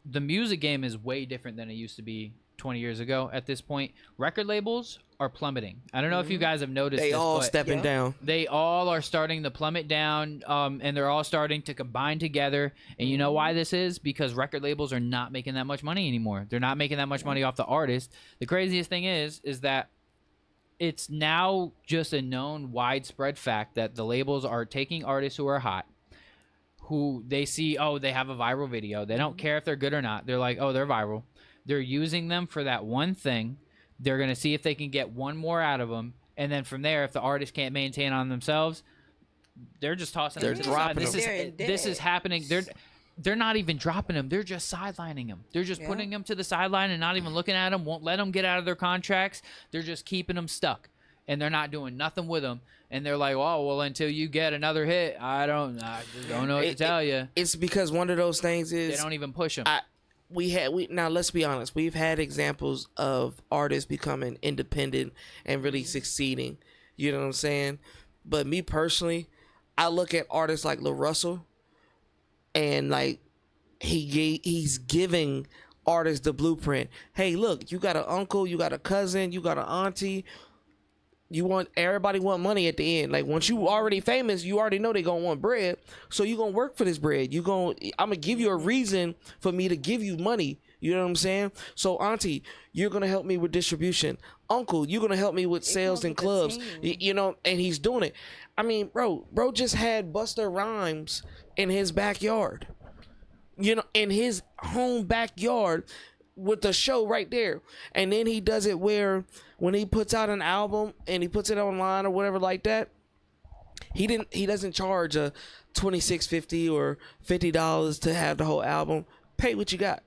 the music game is way different than it used to be 20 years ago. At this point, record labels are plummeting. I don't know if you guys have noticed they all stepping down. They all are starting to plummet down, and they're all starting to combine together. And you know why this is? Because record labels are not making that much money anymore. They're not making that much money off the artist. The craziest thing is that it's now just a known widespread fact that the labels are taking artists who are hot, who they see, oh, they have a viral video. They don't care if they're good or not. They're like, oh, they're viral. They're using them for that one thing. They're going to see if they can get one more out of them. And then from there, if the artist can't maintain on themselves, they're just tossing them to the side. This is happening. They're not even dropping them. They're just sidelining them. They're just putting them to the sideline and not even looking at them. Won't let them get out of their contracts. They're just keeping them stuck. and they're not doing nothing with them, and they're like, oh well, until you get another hit, I just don't know what to tell you. It's because one of those things is They don't even push them. Now let's be honest, we've had examples of artists becoming independent and really succeeding. You know what I'm saying? But me personally, I look at artists like Lil Russell, and like he's giving artists the blueprint. Hey, look, you got an uncle, you got a cousin, you got an auntie. Everybody want money at the end. Like once you already famous, you already know they gonna want bread. So you gonna work for this bread. I'm gonna give you a reason for me to give you money. You know what I'm saying? So auntie, you're gonna help me with distribution. Uncle, you're gonna help me with sales and clubs. You know, and he's doing it. I mean, bro just had Busta Rhymes in his backyard. You know, in his home backyard with the show right there. And then he does it where when he puts out an album and he puts it online or whatever like that, he doesn't charge a $26.50 or $50 to have the whole album. Pay what you got.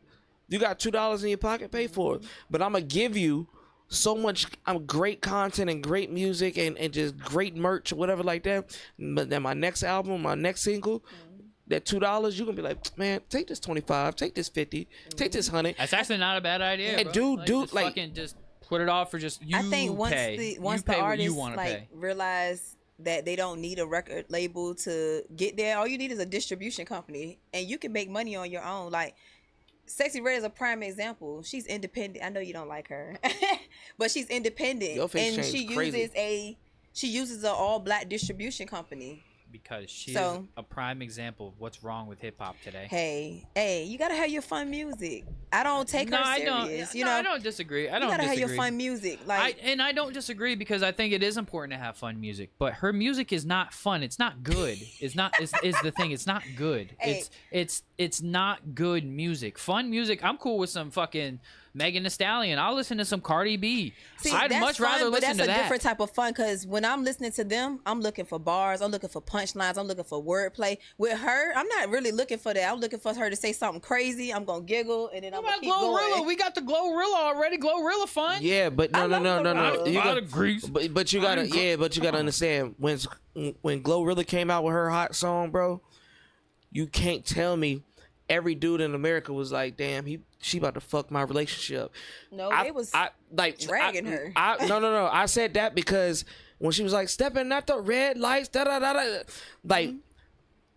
You got $2 in your pocket, pay for it. But I'm gonna give you so much great content and great music and just great merch or whatever like that. But then my next album, my next single, that $2, you gonna be like, man, take this 25, take this 50, take this 100. That's actually not a bad idea. And bro. dude, just fucking just put it off for just you. I think once pay. the artists like realize that they don't need a record label to get there, all you need is a distribution company, and you can make money on your own. Like Sexy Red is a prime example. She's independent. I know you don't like her, but she's independent, and she uses an all-black distribution company. Because she's a prime example of what's wrong with hip hop today. Hey, you gotta have your fun music. I don't take her serious. I don't disagree. I don't disagree. You gotta have your fun music. I don't disagree because I think it is important to have fun music. But her music is not fun. It's not good. It's not. Is the thing. It's not good. Hey. It's not good music. Fun music. I'm cool with some fucking Megan Thee Stallion. I'll listen to some Cardi B. See, I'd much rather listen to that. That's a different type of fun because when I'm listening to them, I'm looking for bars. I'm looking for punchlines. I'm looking for wordplay. With her, I'm not really looking for that. I'm looking for her to say something crazy. I'm gonna giggle and then I'm gonna keep going. We got the Glorilla already. Glorilla fun. Yeah, but no. But you gotta understand when Glorilla came out with her hot song, bro. You can't tell me every dude in America was like, damn, she about to fuck my relationship. No, it was dragging her. No. I said that because when she was like, stepping at the red lights, like,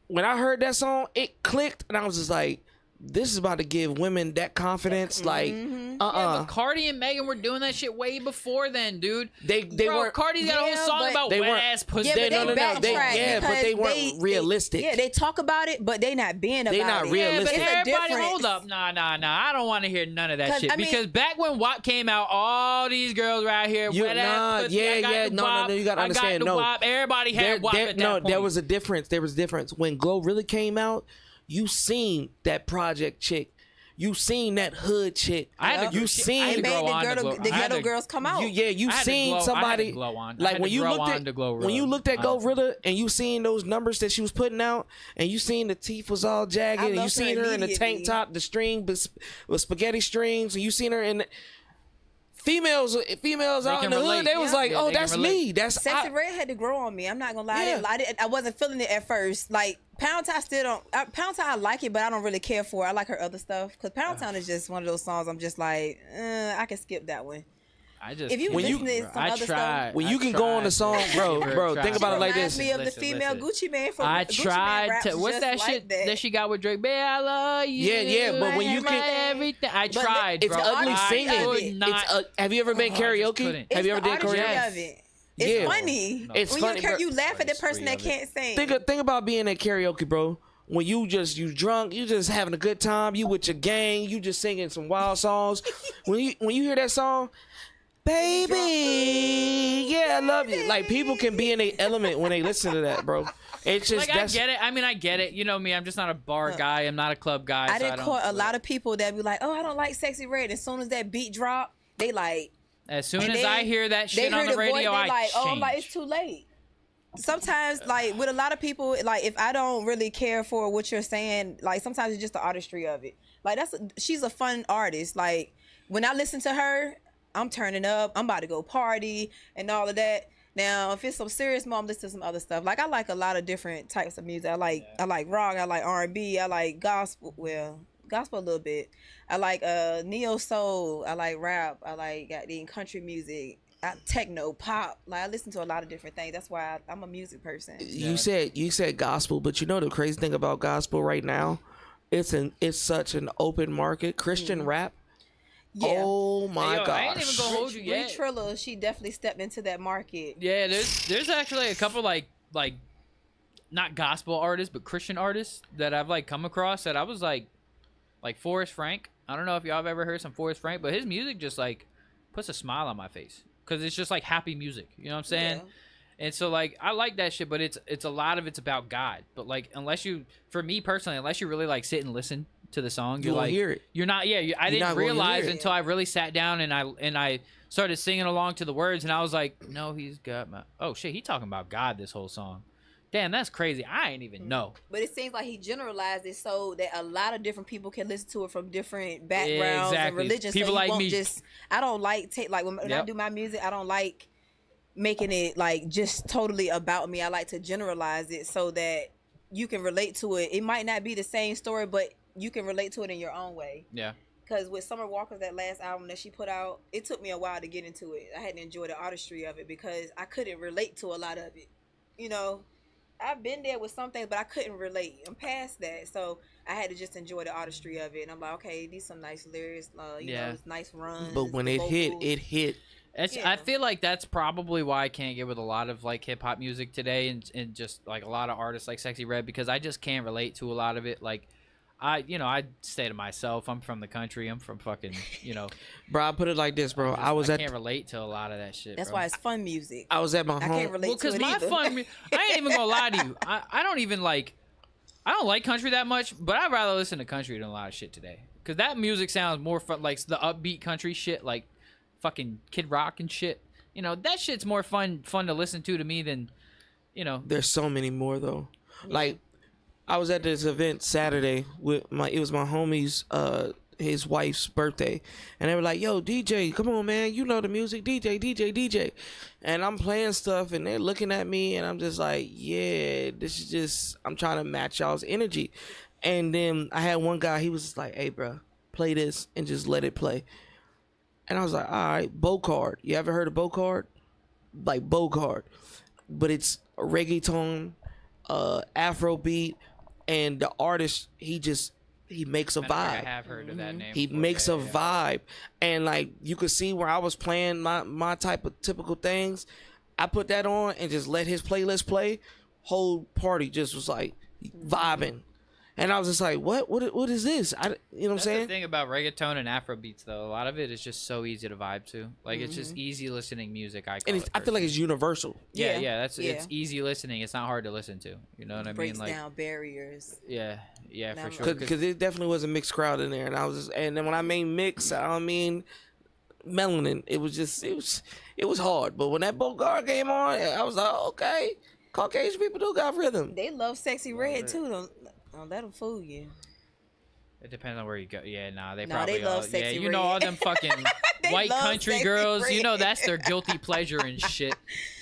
when I heard that song, it clicked, and I was just like, this is about to give women that confidence. Like, Yeah, but Cardi and Megan were doing that shit way before then, dude. They weren't. Cardi's got a whole song about wet ass pussy. Yeah, but they weren't realistic. Yeah, they talk about it, but they not being about it. They not realistic. Yeah, but everybody, hold up. Nah. I don't want to hear none of that shit. Because back when WAP came out, all these girls right here, wet ass pussy. No, you gotta understand. WAP. Everybody had WAP at that point. There was a difference. When Glow really came out, you seen that project chick. You seen that hood chick. You seen the ghetto girls come out. You seen somebody like when you looked at Glorilla and you seen those numbers that she was putting out, and you seen the teeth was all jagged, and you seen her in the tank top, the string with spaghetti strings, and you seen her in the females out in the hood. They was like, oh, that's me. That's Sexy Red had to grow on me. I'm not gonna lie. I wasn't feeling it at first. Like Pound Town Pound Town, I like it, but I don't really care for it. I like her other stuff because Pound Town is just one of those songs. I'm just like, I can skip that one. If you listen to some other stuff, when you can go on the song, bro, think about it like this. Me of the female Gucci Man from I Gucci tried Man to. What's that shit that she got with Drake? Babe, I love you. Yeah, but when you can, everything. I tried. It's ugly singing. Have you ever been karaoke? Have you ever done karaoke? It's funny. It's funny. You laugh at the person that can't sing. Think about being at karaoke, bro. When you drunk, you just having a good time. You with your gang, you just singing some wild songs. when you hear that song, baby, yeah, I love you. Like people can be in a element when they listen to that, bro. It's just I get it. I mean, I get it. You know me. I'm just not a bar guy. I'm not a club guy. I didn't caught a lot of people that be like, oh, I don't like Sexy Red. As soon as that beat drop, they like. As soon as I hear that shit on the radio, I like, change. oh, I'm like, it's too late. Sometimes, like with a lot of people, like if I don't really care for what you're saying, like sometimes it's just the artistry of it. Like she's a fun artist. Like when I listen to her, I'm turning up. I'm about to go party and all of that. Now, if it's some serious mom, listen to some other stuff. Like I like a lot of different types of music. I like rock. I like R&B. I like gospel. Well, gospel a little bit. I like neo soul. I like rap. I like goddamn country music. Techno, pop. Like I listen to a lot of different things. That's why I'm a music person. You said gospel, but you know the crazy thing about gospel right now, it's such an open market. Christian rap. Yeah. Oh my gosh. I ain't even gonna hold you yet. Trilla, she definitely stepped into that market. Yeah, there's actually a couple like not gospel artists but Christian artists that I've like come across that I was like Forrest Frank. I don't know if y'all have ever heard some Forrest Frank, but his music just like puts a smile on my face because it's just like happy music. You know what I'm saying? Yeah. And so like I like that shit, but it's a lot of it's about God. But like for me personally, unless you really like sit and listen to the song, you're like hear it. You're not. Yeah, I didn't realize until I really sat down and I started singing along to the words, and I was like, no, he's got my. Oh shit, he talking about God this whole song. Damn, that's crazy. I ain't even know. But it seems like he generalized it so that a lot of different people can listen to it from different backgrounds and religions. People so like won't me. I don't like when I do my music. I don't like making it like just totally about me. I like to generalize it so that you can relate to it. It might not be the same story, but you can relate to it in your own way. Yeah. Because with Summer Walker's, that last album that she put out, it took me a while to get into it. I hadn't enjoyed the artistry of it because I couldn't relate to a lot of it. You know, I've been there with some things, but I couldn't relate. I'm past that. So I had to just enjoy the artistry of it. And I'm like, okay, these some nice lyrics, you know, it's nice runs. But when it hit, it hit. I feel like that's probably why I can't get with a lot of like hip hop music today and just like a lot of artists like Sexy Red because I just can't relate to a lot of it. Like, I stay to myself. I'm from the country. I'm from fucking, Bro, I put it like this, bro. I can't relate to a lot of that shit. That's why it's fun music. I was at my home. I can't relate to it either. I ain't even gonna lie to you. I don't like country that much, but I'd rather listen to country than a lot of shit today. Cause that music sounds more fun, like the upbeat country shit, like fucking Kid Rock and shit. That shit's more fun to listen to me than, There's so many more though. Yeah. Like, I was at this event Saturday it was my homie's his wife's birthday, and they were like, yo, DJ, come on, man, you know the music, DJ, and I'm playing stuff and they're looking at me and I'm just like, yeah, this is just, I'm trying to match y'all's energy. And then I had one guy, he was just like, hey bro, play this and just let it play. And I was like, all right, Bocard, you ever heard of Bocard? Like Bocard, but it's reggaeton, Afrobeat. And the artist, he makes a vibe. I have heard of that name. He makes a vibe. And like you could see where I was playing my type of typical things. I put that on and just let his playlist play. Whole party just was like vibing. And I was just like, what is this? You know what I'm saying? That's the thing about reggaeton and Afrobeats, though. A lot of it is just so easy to vibe to. Like, it's just easy listening music, I feel like it's universal. Yeah. It's easy listening. It's not hard to listen to. You know what I mean? Breaks like, down barriers. Yeah, for sure. Because it definitely was a mixed crowd in there. And then when I mean mix, I don't mean melanin. It was hard. But when that Bogart came on, I was like, okay, Caucasian people do got rhythm. They love Sexy Red, too. Don't let them fool you. It depends on where you go. Yeah, they love Sexy Red. All them fucking white country girls. Red. That's their guilty pleasure and shit.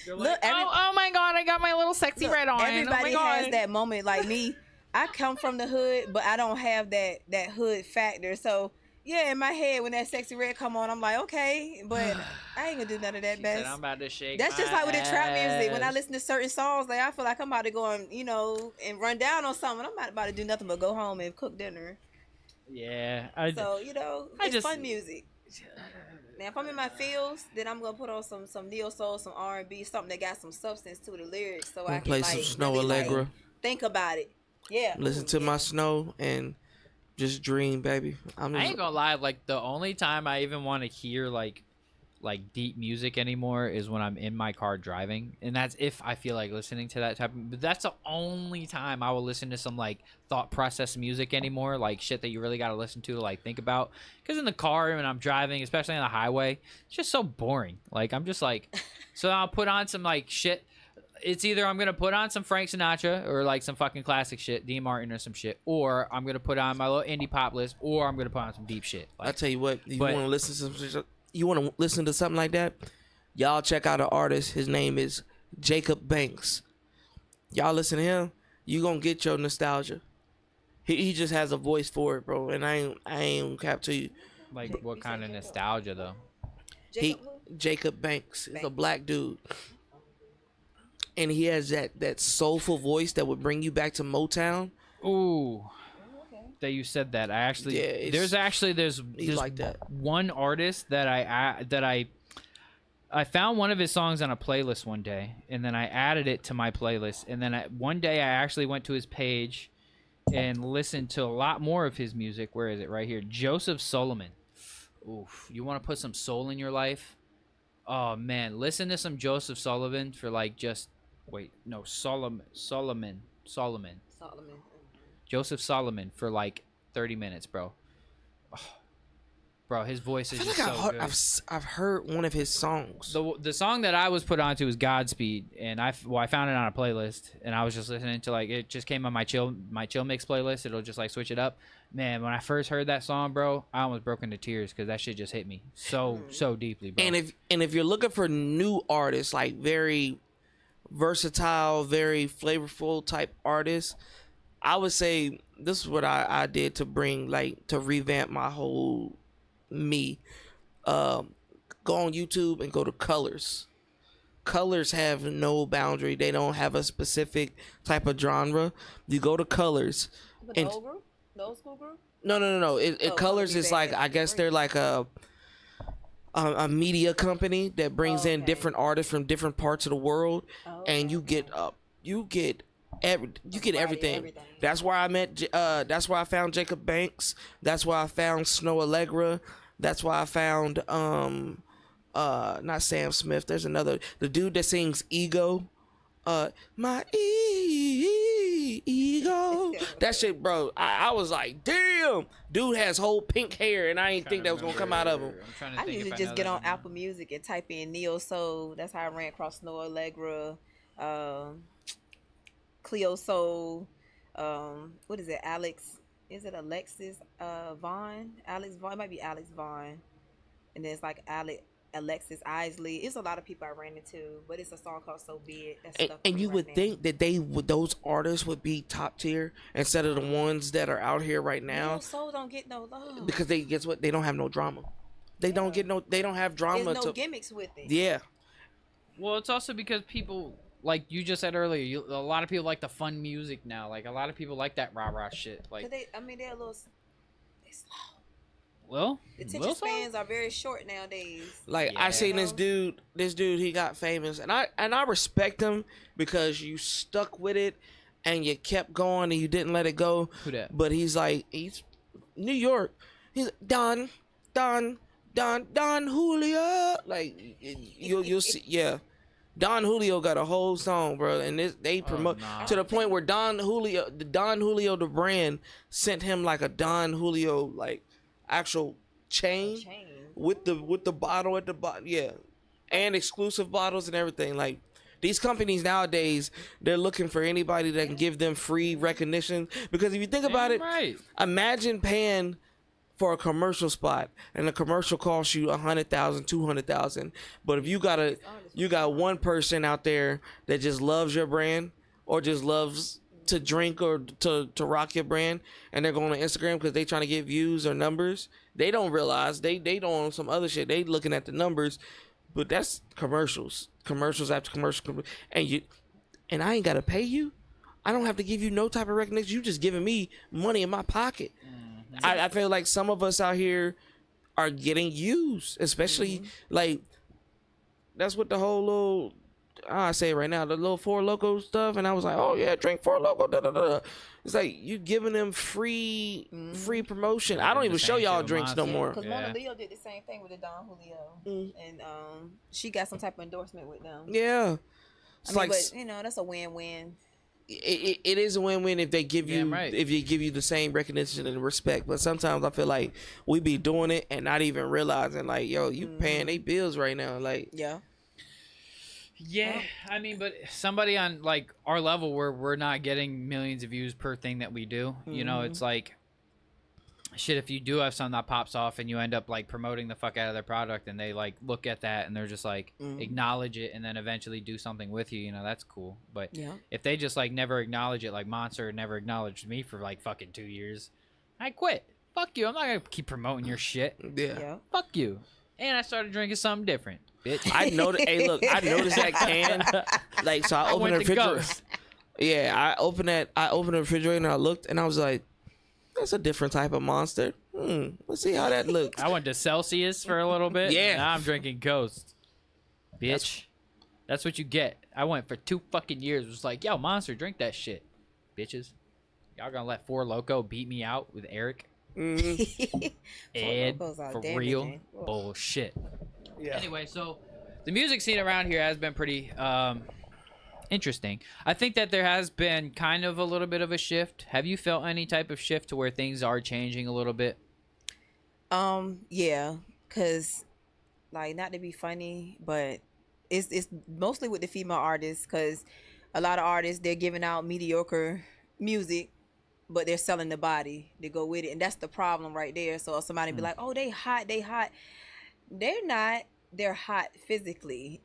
They're like, oh my God, I got my little Sexy Red on. Everybody has that moment. Like me, I come from the hood, but I don't have that hood factor. So yeah, in my head when that Sexy Red come on, I'm like, okay, but I ain't gonna do none of that. Best. I'm about to shake. That's just like with the trap music. When I listen to certain songs, like I feel like I'm about to go and and run down on something. I'm not about to do nothing but go home and cook dinner. Yeah. It's fun music. Now, if I'm in my feels, then I'm gonna put on some neo soul, some R&B, something that got some substance to the lyrics, so I can play some Snow really, Allegra. Think about it. Yeah. Listen to my Snow and just dream, baby. I ain't gonna lie. Like the only time I even want to hear like deep music anymore is when I'm in my car driving, and that's if I feel like listening to that type of. But that's the only time I will listen to some like thought process music anymore, like shit that you really got to listen to, like think about. Because in the car when I'm driving, especially on the highway, it's just so boring. Like I'm just like, so I'll put on some like shit. It's either I'm gonna put on some Frank Sinatra or like some fucking classic shit, Dean Martin or some shit, or I'm gonna put on my little indie pop list, or I'm gonna put on some deep shit. Like, I tell you what, you want to listen to something like that, Y'all check out an artist. His name is Jacob Banks. Y'all listen to him. You gonna get your nostalgia. He just has a voice for it, bro. And I ain't gonna cap to you. Like what kind of nostalgia though? Jacob Banks is a black dude, and he has that soulful voice that would bring you back to Motown. Ooh, that you said that. I actually there's like that. one artist that I found one of his songs on a playlist one day, and then I added it to my playlist, and then one day I actually went to his page and listened to a lot more of his music. Where is it? Right here. Joseph Solomon. Oof. You want to put some soul in your life? Oh man, listen to some Joseph Sullivan for like just Solomon. Joseph Solomon for like 30 minutes, bro. Oh, bro, his voice is just so good. I've heard one of his songs. The song that I was put onto was Godspeed, and I found it on a playlist, and I was just listening to like it just came on my chill mix playlist. It'll just like switch it up. Man, when I first heard that song, bro, I almost broke into tears because that shit just hit me so deeply, bro. And if you're looking for new artists, like very versatile, very flavorful type artists, I would say this is what I did to bring to revamp my whole me. Go on YouTube and go to Colors. Colors have no boundary. They don't have a specific type of genre. You go to Colors. The old school group? No. Colors is like, I guess they're like a media company that brings in different artists from different parts of the world, and you get everything. That's where I met. That's where I found Jacob Banks. That's where I found Snow Allegra. That's why I found not Sam Smith. There's another, the dude that sings Ego. My ego. That shit, bro. I was like, damn, dude has whole pink hair, and I didn't think that was gonna come out of him. I usually just get on Apple Music and type in Neo Soul. That's how I ran across Snow Allegra, Cleo Soul. What is it? Alex? Is it Alexis Vaughn? Alex Vaughn. It might be Alex Vaughn. And then it's like Alexis Isley. It's a lot of people I ran into, but it's a song called So Be It. That's and you would think that those artists would be top tier instead of the ones that are out here right now. Soul don't get no love because guess what? They don't have no drama. They don't have drama. There's no gimmicks with it. Yeah. Well, it's also because people, like you just said earlier, a lot of people like the fun music now. Like a lot of people like that rah-rah shit. Like they're a little. They slow. Well, the attention spans are very short nowadays. Like I seen this dude, he got famous, and I respect him because you stuck with it and you kept going and you didn't let it go. Who that? But he's New York. He's Don Julio. Like you'll see, yeah. Don Julio got a whole song, bro, and they promote to the point where Don Julio, the brand, sent him like a Don Julio actual chain with the bottle at the bottom, yeah, and exclusive bottles and everything. Like these companies nowadays, they're looking for anybody that can give them free recognition. Because if you think about it, imagine paying for a commercial spot, and the commercial costs you $100,000, $200,000. But if you got one person out there that just loves your brand or just loves to drink or to rock your brand, and they're going on Instagram because they trying to get views or numbers, they don't realize they don't some other shit. They looking at the numbers, but that's commercials after commercial, and I ain't gotta pay you. I don't have to give you no type of recognition. You just giving me money in my pocket. I feel like some of us out here are getting used, especially like that's what the whole little I say right now, the little Four Loko stuff, and I was like, oh yeah, drink Four Loko. Da, da, da. It's like you giving them free promotion. I don't even show y'all drinks no more. Because Mona Leo did the same thing with the Don Julio, and she got some type of endorsement with them. Yeah, but that's a win-win. It is a win-win if they give you if they give you the same recognition and respect. But sometimes I feel like we be doing it and not even realizing like, yo, you paying they bills right now. Like yeah, I mean, but somebody on like our level where we're not getting millions of views per thing that we do, you know, it's like shit, if you do have something that pops off and you end up like promoting the fuck out of their product and they like look at that and they're just like acknowledge it and then eventually do something with you, you know, that's cool. But if they just like never acknowledge it, like Monster never acknowledged me for like fucking 2 years, I quit. Fuck you. I'm not gonna keep promoting your shit. Yeah. Fuck you. And I started drinking something different, bitch. I know. Hey, look, I noticed that can. Like, so I opened the refrigerator. Yeah, I opened the refrigerator and I looked and I was like, that's a different type of Monster. Let's see how that looks. I went to Celsius for a little bit. Yeah. Now I'm drinking Ghost. Bitch. That's what you get. I went for 2 fucking years. It was like, yo, Monster, drink that shit. Bitches. Y'all gonna let Four Loko beat me out with Eric? Ed, for real? Bullshit. Yeah. Anyway, so the music scene around here has been pretty interesting. I think that there has been kind of a little bit of a shift. Have you felt any type of shift to where things are changing a little bit? Yeah, cause like, not to be funny, but it's mostly with the female artists, cause a lot of artists, they're giving out mediocre music, but they're selling the body to go with it, and that's the problem right there. So somebody be like, oh, they hot. They're not. They're hot physically.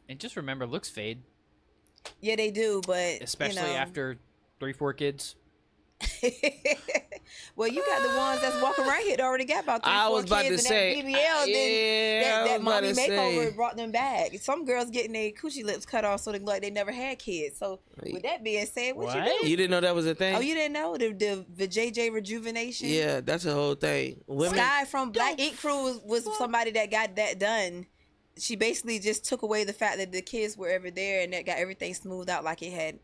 And just remember, looks fade. Yeah, they do, but especially after 3-4 kids. Well, you got the ones that's walking around here that already got about 3-4 kids. I was about to say, that BBL, that mommy makeover brought them back. Some girls getting their coochie lips cut off so they look like they never had kids. So with that being said, what you do? You didn't know that was a thing? Oh, you didn't know the JJ rejuvenation? Yeah, that's a whole thing. Women, Sky from Black Ink Crew was somebody that got that done. She basically just took away the fact that the kids were ever there and that got everything smoothed out like it had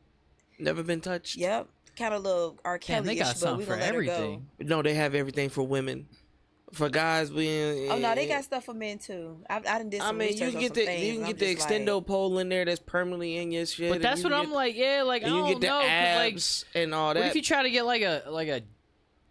never been touched. Yep. Kind of little R. Kelly-ish, but we gonna let her go. No, they have everything for women. For guys being... Oh, no, they got stuff for men, too. I done did some research on some things. You can get the extendo pole in there that's permanently in your shit. But that's what I'm like, yeah, like, I don't know. You get the abs and all that. What if you try to get like a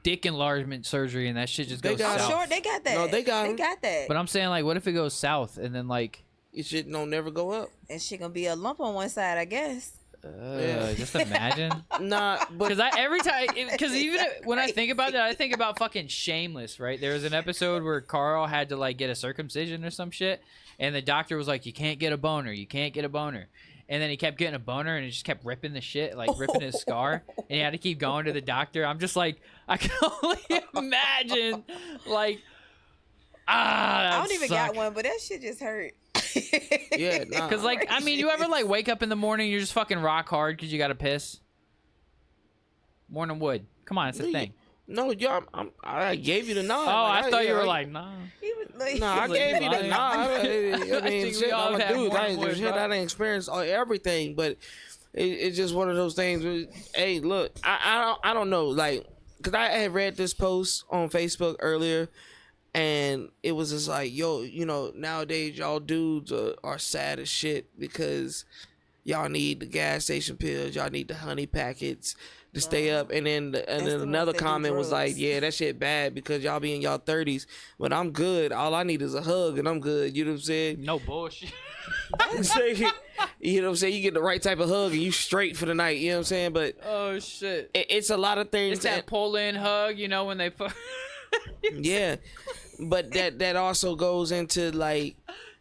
dick enlargement surgery and that shit just goes south? Sure, they got that. No, they got that. But I'm saying, like, what if it goes south and then, like... Your shit don't never go up. And shit gonna be a lump on one side, I guess. Just imagine. Nah, but because every time, because even when I think about that, I think about fucking Shameless, right? There was an episode where Carl had to like get a circumcision or some shit, and the doctor was like, "You can't get a boner, you can't get a boner," and then he kept getting a boner, and it just kept ripping the shit, like ripping his scar, and he had to keep going to the doctor. I'm just like, I can only imagine, like, I don't even got one, but that shit just hurt. Yeah, nah. Because like, I mean, you ever like wake up in the morning, you're just fucking rock hard because you gotta piss? Morning wood. Come on, it's a thing. No, yo, I gave you the nod. Oh, like, I thought you were like, nah. I gave you the nod. I mean, shit, I'm a dude. I didn't experience everything, but it's just one of those things. Hey, look, I don't know, like, because I had read this post on Facebook earlier. And it was just like, yo, you know, nowadays y'all dudes are sad as shit because y'all need the gas station pills, y'all need the honey packets to stay up. And then another comment was like, yeah, that shit bad because y'all be in y'all 30s, but I'm good. All I need is a hug and I'm good. You know what I'm saying? No bullshit. You know what I'm saying? You get the right type of hug and you straight for the night. You know what I'm saying? But oh shit, it's a lot of things. It's that pull-in hug, you know, when they put. Yeah, but that also goes into like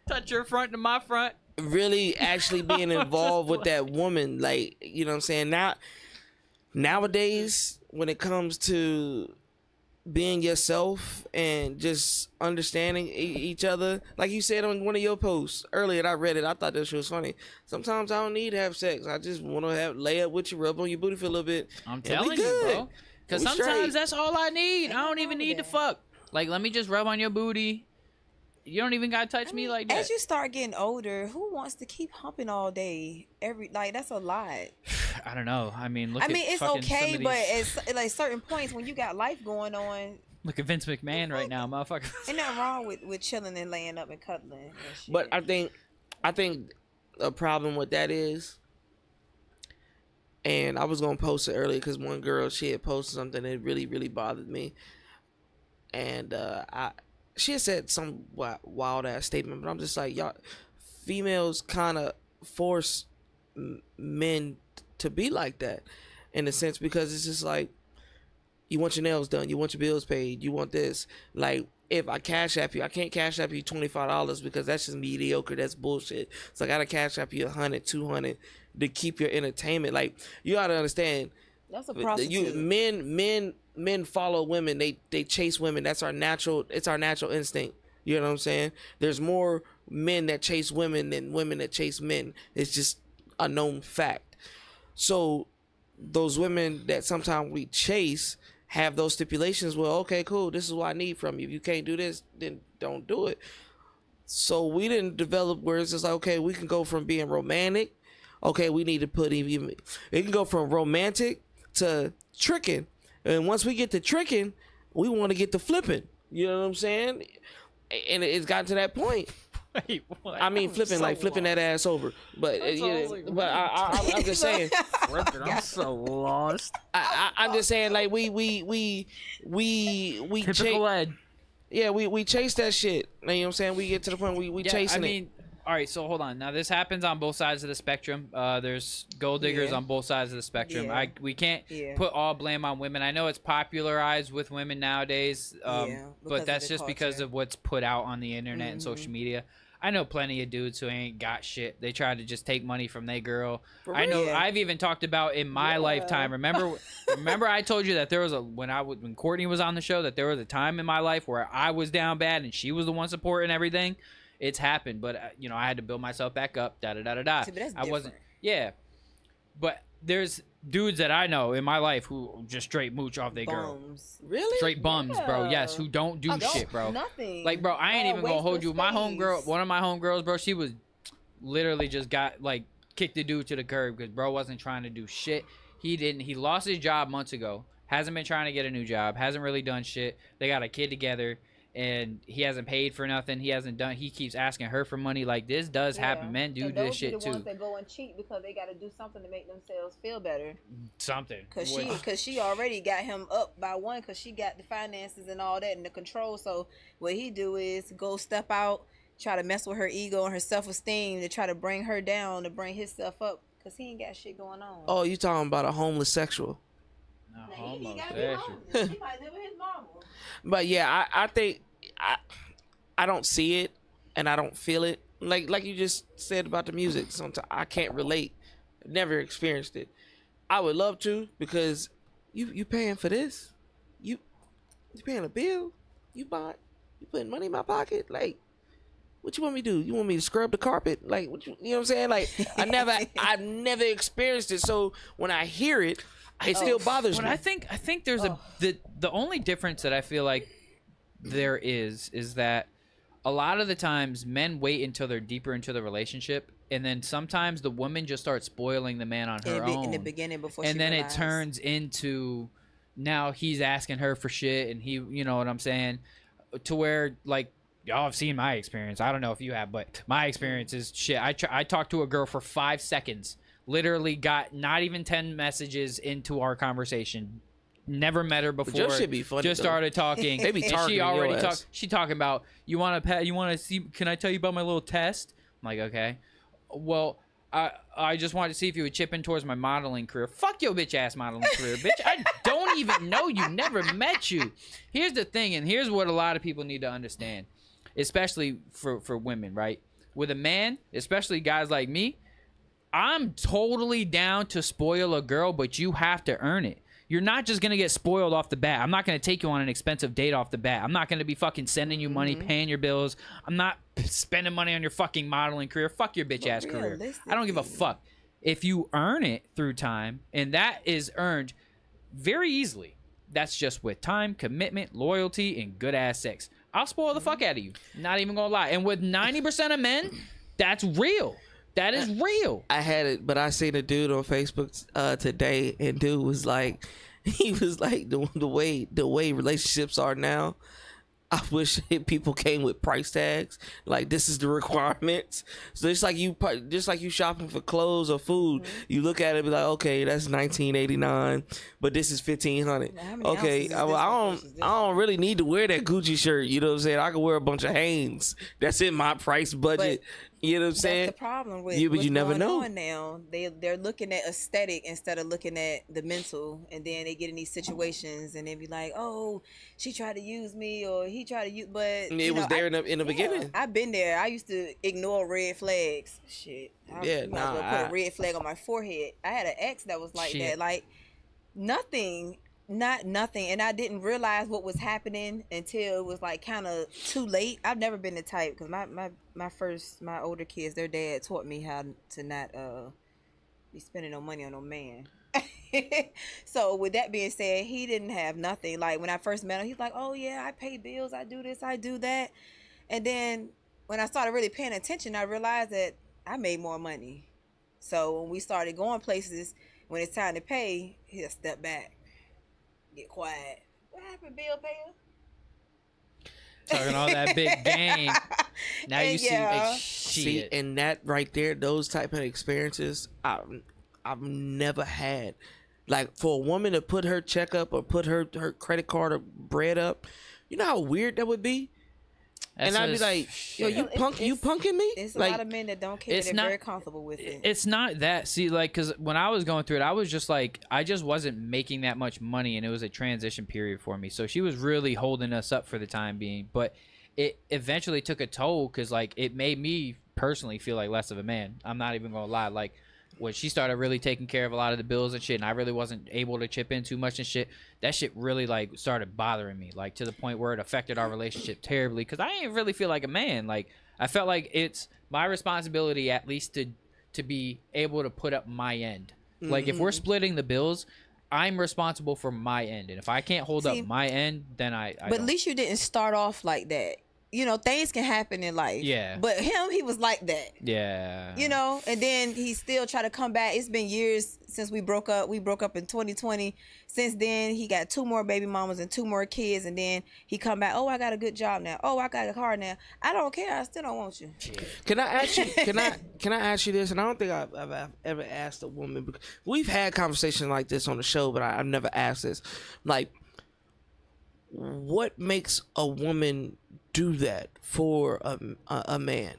touch your front to my front. Really actually being involved with that woman, like, you know what I'm saying? Nowadays, when it comes to being yourself and just understanding each other, like you said on one of your posts earlier, I read it. I thought that shit was funny. Sometimes I don't need to have sex. I just want to lay up with you, rub on your booty for a little bit. I'm telling you, bro. Because sometimes that's all I need. I don't even need to fuck. Like, let me just rub on your booty. You don't even got to touch me like that. As you start getting older, who wants to keep humping all day? That's a lot. I don't know. I mean, it's okay, but at like certain points when you got life going on. Look at Vince McMahon right now, motherfucker. Ain't nothing wrong with chilling and laying up and cuddling and shit. But I think a problem with that is, and I was gonna post it earlier because one girl, she had posted something that really, really bothered me, and she had said some wild ass statement, but I'm just like, y'all females kind of force men to be like that in a sense, because it's just like, You want your nails done. You want your bills paid. You want this. Like, if I cash app you, I can't cash app you $25 because that's just mediocre. That's bullshit. So I gotta cash app you 100, 200 to keep your entertainment. Like, you gotta understand. That's a prostitute. Men follow women. They chase women. That's our natural. It's our natural instinct. You know what I'm saying? There's more men that chase women than women that chase men. It's just a known fact. So those women that sometimes we chase have those stipulations. Well, okay, cool. This is what I need from you. If you can't do this, then don't do it. So we didn't develop where it's just like, okay, we can go from being romantic. Okay, we need to put even. It can go from romantic to tricking. And once we get to tricking, we want to get to flipping. You know what I'm saying? And it's gotten to that point. Wait, what? I mean, flipping so like flipping that ass over. But I'm just saying. I'm so lost. I'm just saying, like we Typical Ed. Yeah, we chase that shit. You know what I'm saying? We get to the point we chasing it. All right, so hold on. Now this happens on both sides of the spectrum. There's gold diggers on both sides of the spectrum. Yeah. We can't put all blame on women. I know it's popularized with women nowadays, but that's just because of what's put out on the internet and social media. I know plenty of dudes who ain't got shit. They try to just take money from their girl. I know. I've even talked about in my lifetime. Remember, I told you that there was when Courtney was on the show that there was a time in my life where I was down bad and she was the one supporting everything. It's happened, but I had to build myself back up. Da da da da da. See, but that's I wasn't. different. Yeah, but there's dudes that I know in my life who just straight mooch off their girl. Really? Straight bums, bro. Yes, who don't do shit, bro. Nothing. Like, bro, I ain't even gonna hold you. My homegirl, one of my homegirls, bro, she was literally just kicked the dude to the curb because bro wasn't trying to do shit. He lost his job months ago. Hasn't been trying to get a new job. Hasn't really done shit. They got a kid together. And he hasn't paid for nothing. He keeps asking her for money. Like, this does happen. Men do this shit those are the too. ones that go and cheat because they got to do something to make themselves feel better. Something. Cause she already got him up by one. Cause she got the finances and all that and the control. So what he do is go step out, try to mess with her ego and her self-esteem to try to bring her down, to bring his stuff up. Cause he ain't got shit going on. Oh, you talking about a homeless sexual? No, He gotta be homeless. He might live with his mama. But yeah, I think I don't see it and I don't feel it. Like you just said about the music. Sometimes I can't relate. Never experienced it. I would love to because you paying for this. You paying a bill. You putting money in my pocket. Like, what you want me to do? You want me to scrub the carpet? Like, you know what I'm saying? Like, I've never experienced it. So when I hear it, it still bothers me. I think there's the only difference that I feel like there is that a lot of the times men wait until they're deeper into the relationship, and then sometimes the woman just starts spoiling the man on her own in the beginning before. And then it turns into now he's asking her for shit, and he, you know what I'm saying, to where like y'all have seen my experience. I don't know if you have, but my experience is shit. I talked to a girl for 5 seconds. Literally got not even 10 messages into our conversation. Never met her before. But your shit be funny, just though. started talking. They be and targeting she already your ass. She talking about you want to see? Can I tell you about my little test? I'm like, okay. Well, I just wanted to see if you would chip in towards my modeling career. Fuck your bitch ass modeling career, bitch. I don't even know you. Never met you. Here's the thing, and here's what a lot of people need to understand, especially for women, right? With a man, especially guys like me, I'm totally down to spoil a girl, but you have to earn it. You're not just going to get spoiled off the bat. I'm not going to take you on an expensive date off the bat. I'm not going to be fucking sending you money, paying your bills. I'm not spending money on your fucking modeling career. Fuck your bitch ass career. I don't give a fuck. If you earn it through time, and that is earned very easily, that's just with time, commitment, loyalty, and good ass sex. I'll spoil the fuck out of you. Not even going to lie. And with 90% of men, that's real. That is real. I had it, but I seen a dude on Facebook today, and dude was like, he was like, the way relationships are now, I wish people came with price tags. Like, this is the requirements. So just like you shopping for clothes or food, you look at it and be like, okay, that's $19.89, but this is $1,500. Okay, I don't really need to wear that Gucci shirt. You know what I'm saying? I can wear a bunch of Hanes. That's in my price budget. You know what I'm saying? That's the problem with But what's you never going know. on now. They're looking at aesthetic instead of looking at the mental, and then they get in these situations and they be like, "Oh, she tried to use me, or he tried to use." But It was there in the beginning. I've been there. I used to ignore red flags. Shit, Yeah, you might as well nah, put a red flag on my forehead. I had an ex that was like Shit. that, like nothing. Not nothing, and I didn't realize what was happening until it was like kind of too late. I've never been the type, because my older kids, their dad taught me how to not be spending no money on no man. So with that being said, he didn't have nothing. Like when I first met him, he's like, "Oh yeah, I pay bills, I do this, I do that," and then when I started really paying attention, I realized that I made more money. So when we started going places, when it's time to pay, he'll step back. Get quiet. What happened, bill payer? Talking all that big game. Now And you see, yeah. like, See, shit. and that right there, those type of experiences, I've never had. Like for a woman to put her check up or put her credit card or bread up, you know how weird that would be. And I'd be like, "Yo, you punking me?" It's a Like, lot of men that don't care. it's They're not- very comfortable with it. It's not that. See, like, because when I was going through it, I was just like, I just wasn't making that much money, and it was a transition period for me. So she was really holding us up for the time being. But it eventually took a toll, because, like, it made me personally feel like less of a man. I'm not even going to lie. Like, when she started really taking care of a lot of the bills and shit, and I really wasn't able to chip in too much and shit, that shit really, like, started bothering me, like, to the point where it affected our relationship terribly, because I didn't really feel like a man. Like, I felt like it's my responsibility at least to be able to put up my end. Like, if we're splitting the bills, I'm responsible for my end, and if I can't hold up my end, then I but don't. at least you didn't start off like that. You know, things can happen in life. Yeah. But him, he was like that. Yeah. You know, and then he still tried to come back. It's been years since we broke up. We broke up in 2020. Since then, he got 2 more baby mamas and 2 more kids, and then he come back. "Oh, I got a good job now. Oh, I got a car now. I don't care. I still don't want you." can I ask you? Can I ask you this? And I don't think I've ever asked a woman, because we've had conversations like this on the show, but I've never asked this. Like, what makes a woman do that for a man?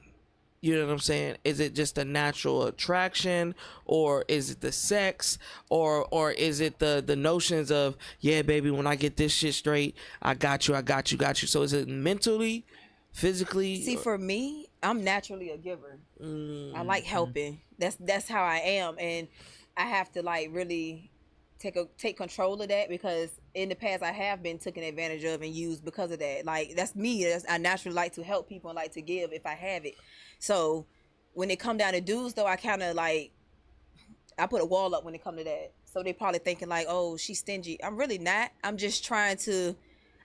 You know what I'm saying? Is it just a natural attraction, or is it the sex, or is it the notions of, "Yeah, baby, when I get this shit straight, I got you. So is it mentally, physically? See, for me, I'm naturally a giver. I like helping. That's how I am, and I have to like really take control of that, because in the past I have been taken advantage of and used because of that. Like, that's me. I naturally like to help people and like to give if I have it. So when it come down to dudes, though, I kind of like, I put a wall up when it come to that. So they probably thinking like, "Oh, she's stingy." I'm really not. I'm just trying to,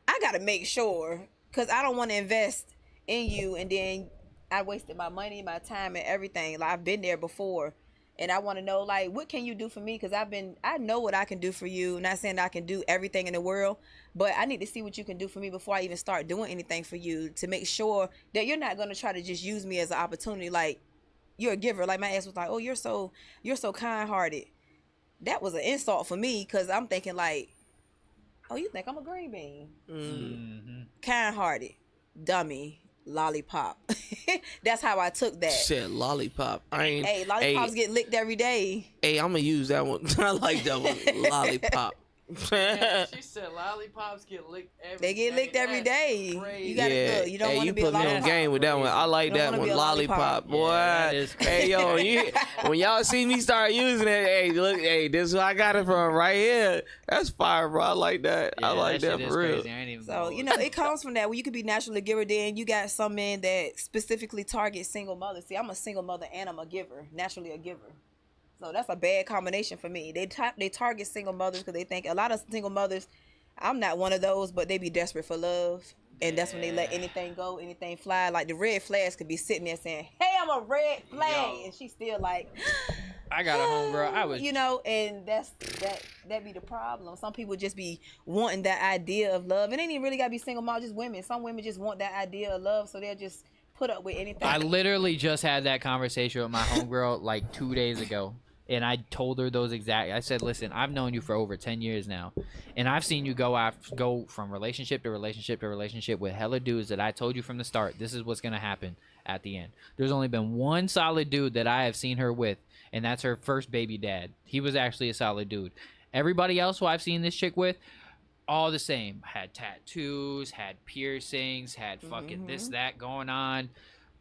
I got to make sure, because I don't want to invest in you and then I wasted my money, my time, and everything. Like, I've been there before. And I want to know, like, what can you do for me? Because I know what I can do for you. Not saying I can do everything in the world, but I need to see what you can do for me before I even start doing anything for you, to make sure that you're not going to try to just use me as an opportunity. Like, you're a giver. Like, my ass was like, "Oh, you're so kind-hearted." That was an insult for me, because I'm thinking like, "Oh, you think I'm a green bean?" Kind-hearted, dummy, lollipop. That's how I took that. Shit, lollipop. Hey, lollipops get licked every day. Hey, I'm gonna use that one. I like that one. Lollipop. She said lollipops get licked every They get licked every day. crazy. You gotta look. You don't want to be a put me on lollipop. game with that one. I like You don't that wanna one. be a Lollipop, lollipop. boy. Yeah, that is Hey, yo, when y'all see me start using it, hey, look, hey, this is where I got it from right here. That's fire, bro. I like that. I like that shit for is real. crazy. I ain't even So, gonna you know, it comes from that. When you could be naturally a giver, then you got some men that specifically target single mothers. See, I'm a single mother and I'm a giver, naturally a giver. So that's a bad combination for me. They target single mothers because they think, a lot of single mothers, I'm not one of those, but they be desperate for love. And that's when they let anything go, anything fly. Like the red flags could be sitting there saying, "Hey, I'm a red flag." And she's still like, I got a homegirl. I was, you know, and that be the problem. Some people just be wanting that idea of love. It ain't even really gotta be single mom, just women. Some women just want that idea of love, so they'll just put up with anything. I literally just had that conversation with my homegirl like 2 days ago. And I told her those exact. I said, "Listen, I've known you for over 10 years now, and I've seen you go from relationship to relationship to relationship with hella dudes that I told you from the start, this is what's gonna happen. at the end. There's only been one solid dude that I have seen her with, and that's her first baby dad. He was actually a solid dude. Everybody else who I've seen this chick with, all the same. Had tattoos, had piercings, had fucking this, that going on.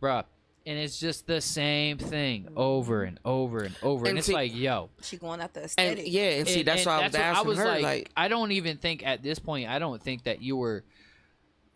Bruh. And it's just the same thing over and over and over. And it's see, like, yo. She going after aesthetic. And see, that's why I was asking her. Like, I don't even think at this point, I don't think that you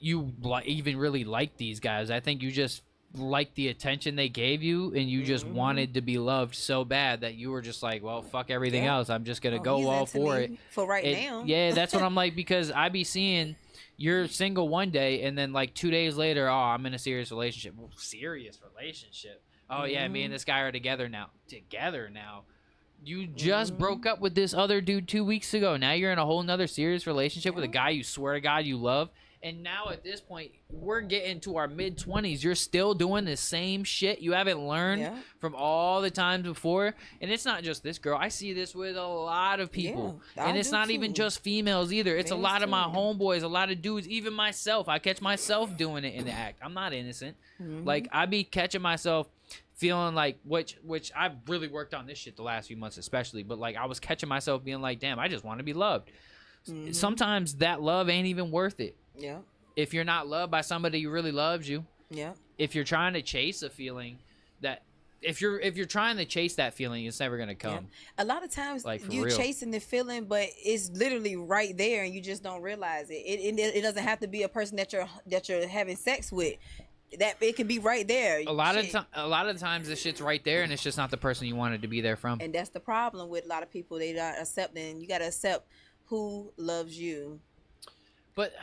even really like these guys. I think you just liked the attention they gave you, and you just wanted to be loved so bad that you were just like, well, fuck everything else. I'm just gonna go all for it. For now. Yeah, that's what I'm like, because I be seeing you're single one day, and then like 2 days later, oh, I'm in a serious relationship. Well, serious relationship. Oh yeah, me and this guy are together now. You just broke up with this other dude 2 weeks ago. Now you're in a whole nother serious relationship with a guy you swear to God you love. And now at this point, we're getting to our mid-20s. You're still doing the same shit. You haven't learned from all the times before. And it's not just this girl. I see this with a lot of people. And it's not even just females either. It's a lot of my homeboys, a lot of dudes, even myself. I catch myself doing it in the act. I'm not innocent. Like, I be catching myself feeling like, which I've really worked on this shit the last few months especially. But, like, I was catching myself being like, damn, I just want to be loved. Sometimes that love ain't even worth it. Yeah. If you're not loved by somebody who really loves you. Yeah. If you're trying to chase a feeling that if you're trying to chase that feeling, it's never gonna come. A lot of times like, you're real. chasing the feeling, but it's literally right there and you just don't realize it. It doesn't have to be a person that you're having sex with. That it can be right there. A lot of times this shit's right there, and it's just not the person you wanted to be there from. And that's the problem with a lot of people. They not accepting. You gotta accept who loves you. But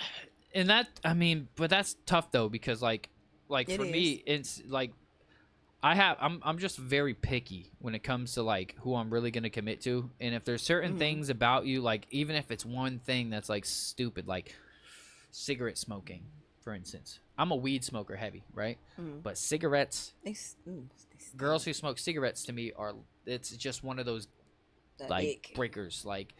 that's tough though, because like for me, it's like I'm just very picky when it comes to like who I'm really gonna commit to. And if there's certain things about you, like even if it's one thing that's like stupid, like cigarette smoking, for instance. I'm a weed smoker heavy, right? But cigarettes, girls who smoke cigarettes to me it's just one of those like breakers. Like,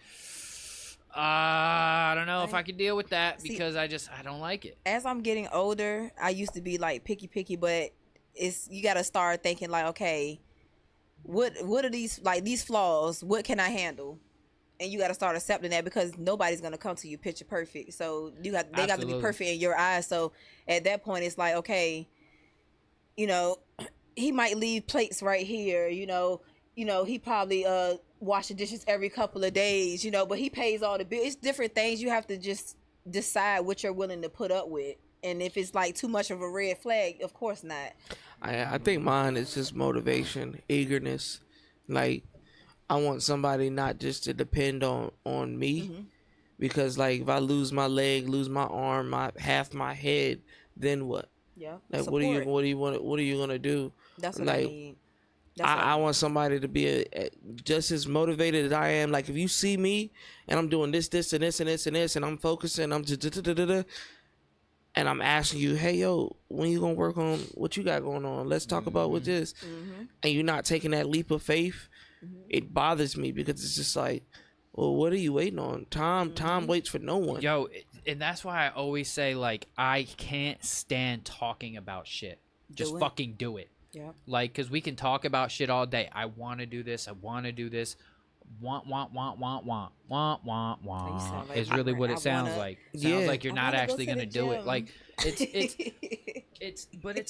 I don't know if I could deal with that because I don't like it. As I'm getting older, I used to be like picky, but you got to start thinking like, okay, what are these flaws? What can I handle? And you got to start accepting that, because nobody's gonna come to you picture perfect. So they got to be perfect in your eyes. So at that point, it's like, okay, he might leave plates right here. He probably wash the dishes every couple of days. But he pays all the bills. It's different things. You have to just decide what you're willing to put up with. And if it's like too much of a red flag, of course not. I think mine is just motivation, eagerness, like. I want somebody not just to depend on me, because like if I lose my leg, lose my arm, half my head, then what? Yeah. Like Support. what are you gonna do? That's what like, I need. I want somebody to be just as motivated as I am. Like if you see me and I'm doing this and this and this and this, and I'm focusing, I'm just and I'm asking you, hey yo, when you gonna work on what you got going on? Let's talk about what this. And you're not taking that leap of faith. It bothers me, because it's just like, well, what are you waiting on? Time waits for no one. Yo, and that's why I always say, like, I can't stand talking about shit. Just fucking do it. Yeah. Like, because we can talk about shit all day. I want to do this. I want to do this. Want. Like is really what it sounds like. It sounds like you're not actually gonna do it. Like it's like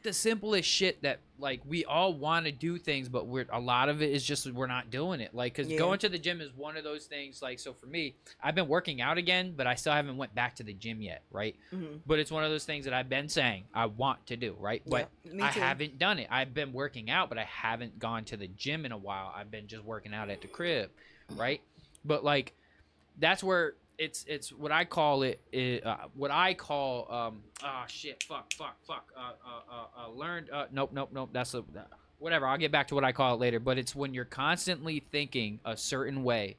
the simplest shit that like we all want to do things, but a lot of it is just we're not doing it. Like, because going to the gym is one of those things. Like, so for me, I've been working out again, but I still haven't went back to the gym yet, right? But it's one of those things that I've been saying I want to do, right? But I haven't done it. I've been working out, but I haven't gone to the gym in a while. I've been just working out at the crib, right? But like, that's where it's what I call it. Learned. Nope. That's whatever. I'll get back to what I call it later. But it's when you're constantly thinking a certain way.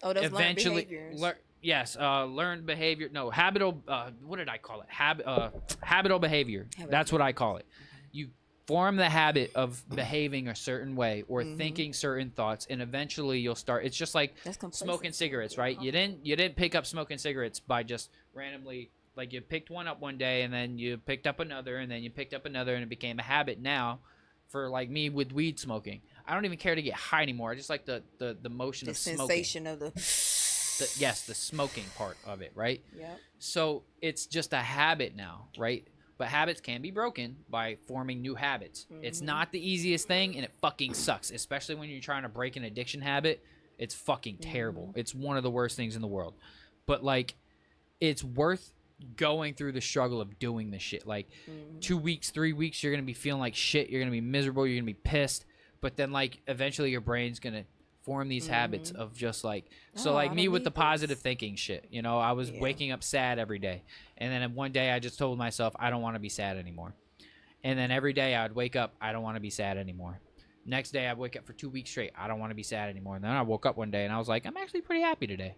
Oh, those eventually, learned behaviors. Yes, learned behavior. No, habitual. What did I call it? Habitual behavior. That's what I call it. You form the habit of behaving a certain way or thinking certain thoughts, and eventually you'll start. It's just like smoking cigarettes, right? You didn't pick up smoking cigarettes by just randomly Like you picked one up one day and then you picked up another and then you picked up another and it became a habit now for like me with weed smoking. I don't even care to get high anymore. I just like the motion The of smoking. sensation of The smoking part of it, right? Yep. So it's just a habit now, right? But habits can be broken by forming new habits. It's not the easiest thing, and it fucking sucks, especially when you're trying to break an addiction habit. It's fucking terrible. It's one of the worst things in the world. But, like, it's worth going through the struggle of doing the shit. Like, 2 weeks, 3 weeks, you're going to be feeling like shit. You're going to be miserable. You're going to be pissed. But then, like, eventually your brain's going to form these habits of just like like me with the positive thinking shit, you know, I was waking up sad every day, and then one day I just told myself I don't want to be sad anymore, and then every day I would wake up, I don't want to be sad anymore. Next day I'd wake up for 2 weeks straight, I don't want to be sad anymore, and then I woke up one day and I was like, I'm actually pretty happy today,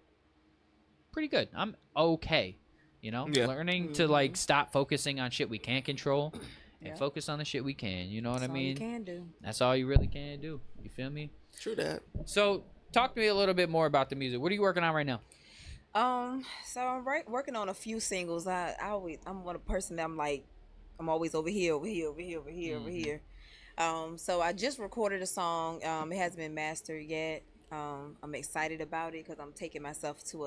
pretty good, I'm okay, you know. Learning to like stop focusing on shit we can't control and focus on the shit we can, you know what I mean? That's all you can do. That's all you really can do, you feel me? True that. So, talk to me a little bit more about the music. What are you working on right now? So I'm working on a few singles. I'm one person that I'm always over here. So I just recorded a song. It hasn't been mastered yet. I'm excited about it because I'm taking myself to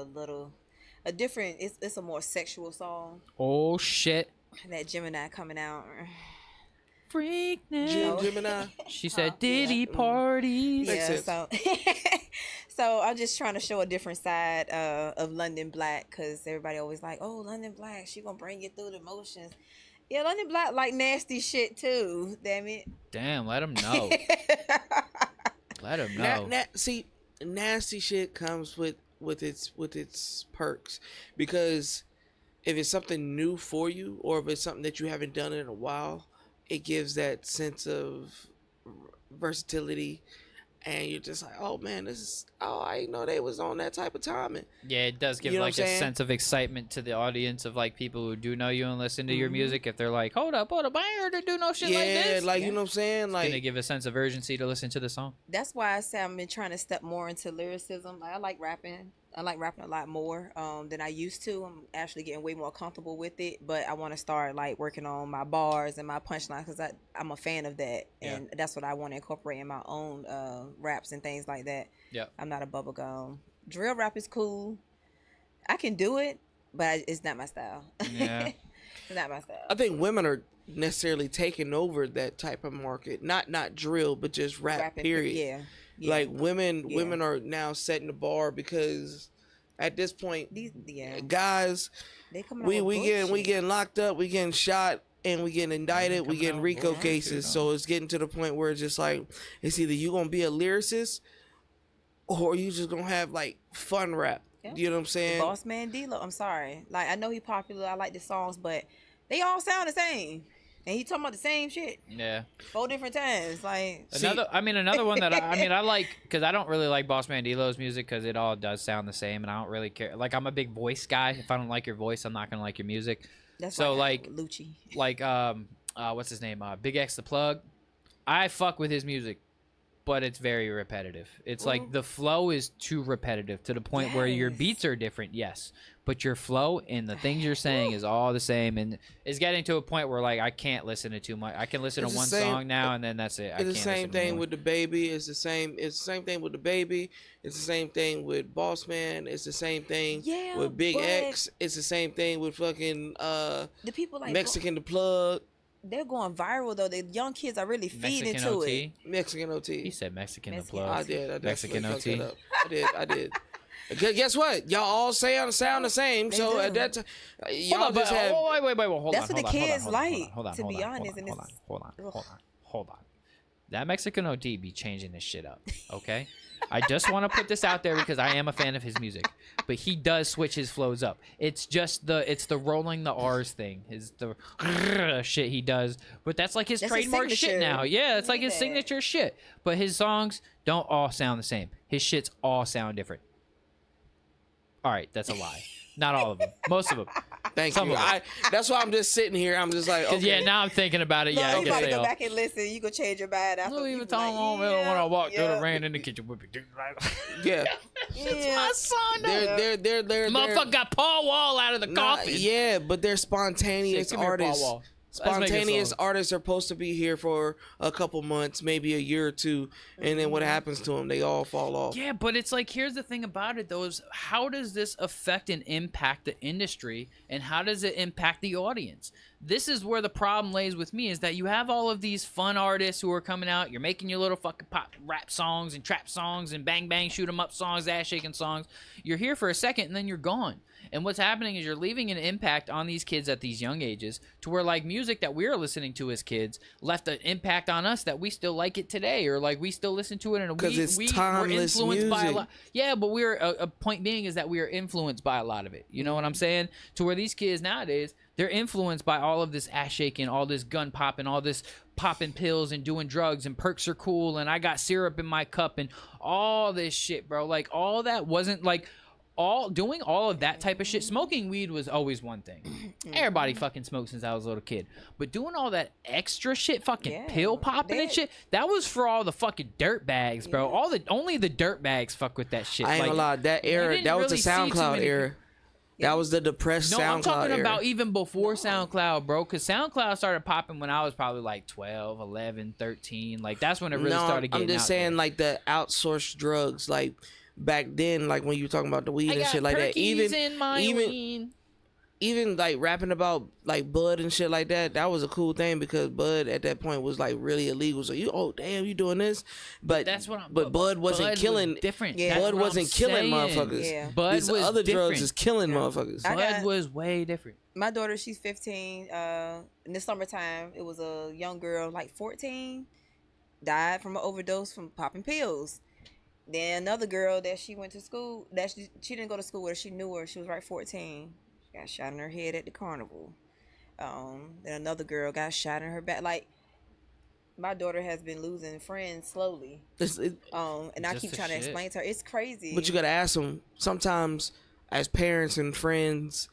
a different. It's a more sexual song. Oh shit! That Gemini coming out. Freaknik. Gemini. She said Diddy parties. Yeah, so I'm just trying to show a different side of Lundyn Blaq, because everybody always like, oh, Lundyn Blaq, she gonna bring you through the motions. Yeah, Lundyn Blaq like nasty shit too. Damn it. Damn, let him know. Let him know. See, nasty shit comes with its perks, because if it's something new for you, or if it's something that you haven't done in a while, it gives that sense of versatility, and you're just like, oh man, I didn't know they was on that type of timing. Yeah, it does give like a sense of excitement to the audience of like people who do know you and listen to your music. If they're like, hold up, I ain't heard her do no shit like this. Yeah, like you know what I'm saying? Like, it's gonna give a sense of urgency to listen to the song. That's why I say I've been trying to step more into lyricism. Like, I like rapping. I like rapping a lot more than I used to. I'm actually getting way more comfortable with it, but I want to start like working on my bars and my punchlines, because I'm a fan of that, and that's what I want to incorporate in my own raps and things like that. Yeah, I'm not a bubblegum. Drill rap is cool. I can do it, but it's not my style. Yeah, it's not my style. I think women are necessarily taking over that type of market. Not drill, but just rapping, period. Yeah. Like women are now setting the bar, because at this point, guys, we getting locked up, we getting shot, and we getting indicted, we getting RICO cases. So it's getting to the point where it's just like, it's either you gonna be a lyricist, or you just gonna have like fun rap. Yeah. You know what I'm saying? Boss Man D-Lo, I'm sorry. Like, I know he popular, I like the songs, but they all sound the same. And he talking about the same shit. Yeah. 4 different times. Like, another one that I like, because I don't really like Boss Man D-Lo's music, because it all does sound the same, and I don't really care. Like, I'm a big voice guy. If I don't like your voice, I'm not gonna like your music. That's so like Lucci. Like what's his name? Big X the Plug. I fuck with his music, but it's very repetitive. It's like the flow is too repetitive to the point where your beats are different, yes, but your flow and the things you're saying is all the same, and it's getting to a point where like I can't listen to too much. I can listen to one song now, and then that's it. It's the same thing with the Baby. It's the same thing with the Baby. It's the same thing with Boss Man. It's the same thing with Big X. It's the same thing with fucking the people like Mexican the Plug. They're going viral though. The young kids are really feeding into it. Mexican OT. He said Mexican the Plug. I did. Mexican OT. I did. Guess what? Y'all all sound the same. They so do. at that time, y'all just have. Wait. Hold on. That's what the kids like. Hold to be honest, hold on. That Mexican OT be changing this shit up. Okay. I just want to put this out there because I am a fan of his music, but he does switch his flows up. It's just the rolling the R's thing, the shit he does, but that's like his trademark shit now. Yeah, it's like his signature shit. But his songs don't all sound the same. His shits all sound different. All right, that's a lie. Not all of them. Most of them. Thank Some you. of it. That's why I'm just sitting here. I'm just like, okay. Yeah, now I'm thinking about it. Yeah, I you guess gotta they go all. back and listen. You go change your mind after. No, You even be like, Tom when I walked through the rain in the kitchen with me. Yeah. My son. They're Motherfucker got Paul Wall out of the coffin. Yeah, but they're spontaneous Shit, come here, Paul artists. Wall. Let's make a Spontaneous song. artists are supposed to be here for a couple months, maybe a year or two, and then what happens to them? They all fall off. Yeah, but it's like, here's the thing about it though, is how does this affect and impact the industry, and how does it impact the audience? This is where the problem lays with me, is that you have all of these fun artists who are coming out, you're making your little fucking pop rap songs and trap songs and bang bang shoot 'em up songs, ass shaking songs. You're here for a second and then you're gone. And what's happening is you're leaving an impact on these kids at these young ages, to where like music that we were listening to as kids left an impact on us that we still like it today, or like we still listen to it, and we timeless were influenced by a music. lot. Yeah, but we're a point being is that we are influenced by a lot of it. You know what I'm saying? To where these kids nowadays, they're influenced by all of this ass shaking, all this gun popping, all this popping pills and doing drugs, and perks are cool, and I got syrup in my cup and all this shit, bro. Like all that wasn't like doing all of that type of shit. Smoking weed was always one thing. Everybody fucking smoked since I was a little kid. But doing all that extra shit, fucking pill popping and shit, that was for all the fucking dirt bags, bro. Only the dirt bags fuck with that shit. I ain't gonna lie, that era, that was the SoundCloud era. That was the depressed SoundCloud era. I'm talking about even before SoundCloud, bro, because SoundCloud started popping when I was probably like 12, 11, 13. Like, that's when it really started getting I'm just out saying, there. like, the outsourced drugs, like, back then, like, when you were talking about the weed and shit like that. Even like rapping about like bud and shit like that, that was a cool thing, because bud at that point was like really illegal. So damn, you doing this? But that's what but bud wasn't killing. Different. Yeah. Bud wasn't killing motherfuckers. Yeah. Bud These was other different. drugs is killing motherfuckers. Bud was way different. My daughter, she's 15. In the summertime, it was a young girl, like 14, died from an overdose from popping pills. Then another girl that she went to school, that she didn't go to school with her, she knew her, she was right 14. She got shot in her head at the carnival. Then another girl got shot in her back. Like, my daughter has been losing friends slowly. And I keep trying to explain to her, it's crazy. But you gotta ask them, sometimes as parents and friends,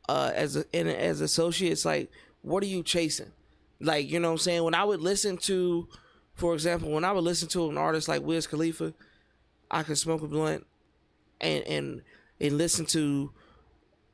as associates, like, what are you chasing? Like, you know what I'm saying? When I would listen to, for example, when I would listen to an artist like Wiz Khalifa, I could smoke a blunt and listen to,